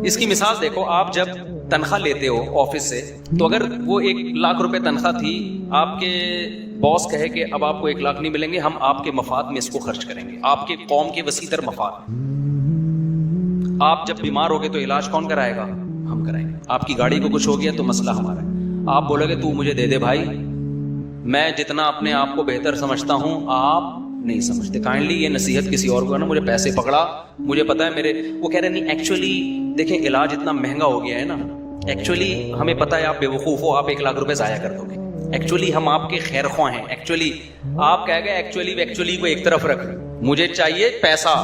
اس کی مثال دیکھو, آپ جب تنخواہ لیتے ہو آفس سے, تو اگر وہ 1,00,000 روپے تنخواہ تھی, آپ کے باس کہے کہ اب آپ کو 1,00,000 نہیں ملیں گے, ہم آپ کے مفاد میں اس کو خرچ کریں گے, آپ کے قوم کے وسیع تر مفاد. آپ جب بیمار ہوگے تو علاج کون کرائے گا؟ ہم کرائیں گے. آپ کی گاڑی کو کچھ ہو گیا تو مسئلہ ہمارا ہے. آپ بولو گے تو مجھے دے دے بھائی, میں جتنا اپنے آپ کو بہتر سمجھتا ہوں آپ نہیں سمجھتے, کائنڈلی یہ نصیحت کسی اور کو نا, مجھے پیسے پکڑا, مجھے پتا ہے میرے, وہ کہہ رہے نہیں ایکچولی دیکھیں علاج اتنا مہنگا ہو گیا ہے نا, ایکچولی ہمیں پتا ہے آپ بے وقوف ہو, آپ 1,00,000 روپے ضائع کر دو گے, ایکچولی ہم آپ کے خیر خواہ ہیں, ایکچولی آپ کہہ گئے ایکچولی کو ایک طرف رکھ, مجھے چاہیے پیسہ.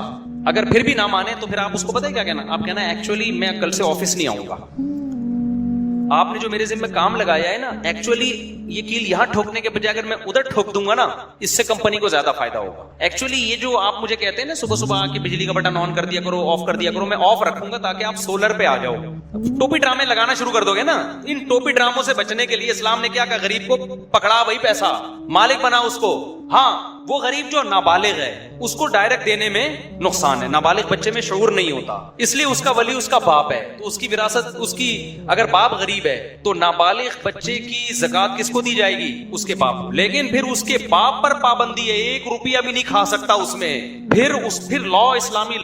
اگر پھر بھی نہ مانے تو پھر آپ اس کو پتہ ہے کیا کہنا, آپ کہنا ایکچولی میں کل سے آفس نہیں آؤں گا, آپ نے جو میرے ذمہ کام لگایا ہے نا, ایکچولی یہ کیل یہاں ٹھوکنے کے بجائے اگر میں ادھر ٹھوک دوں گا نا, اس سے کمپنی کو زیادہ فائدہ ہوگا. ایکچولی یہ جو آپ مجھے کہتے ہیں نا صبح صبح آ کے بجلی کا بٹن آن کر دیا کرو, آف کر دیا کرو, میں آف رکھوں گا تاکہ آپ سولر پہ آ جاؤ. ٹوپی ڈرامے لگانا شروع کر دو گے نا, ان ٹوپی ڈراموں سے بچنے کے لیے اسلام نے کیا کہا, غریب کو پکڑا بھائی پیسہ, مالک بنا اس کو. ہاں وہ غریب جو نابالغ ہے اس کو ڈائریکٹ دینے میں نقصان ہے, نابالغ بچے میں شعور نہیں ہوتا, اس لیے اس کا ولی اس کا باپ ہے, تو اس کی وراثت اس کی, اگر باپ غریب ہے تو نابالغ بچے کی زکات کس کو دی جائے گی؟ اس کے باپ. لیکن پھر اس کے باپ پر پابندی ہے, 1 روپیہ بھی نہیں کھا سکتا اس میں. پھر لا اسلامی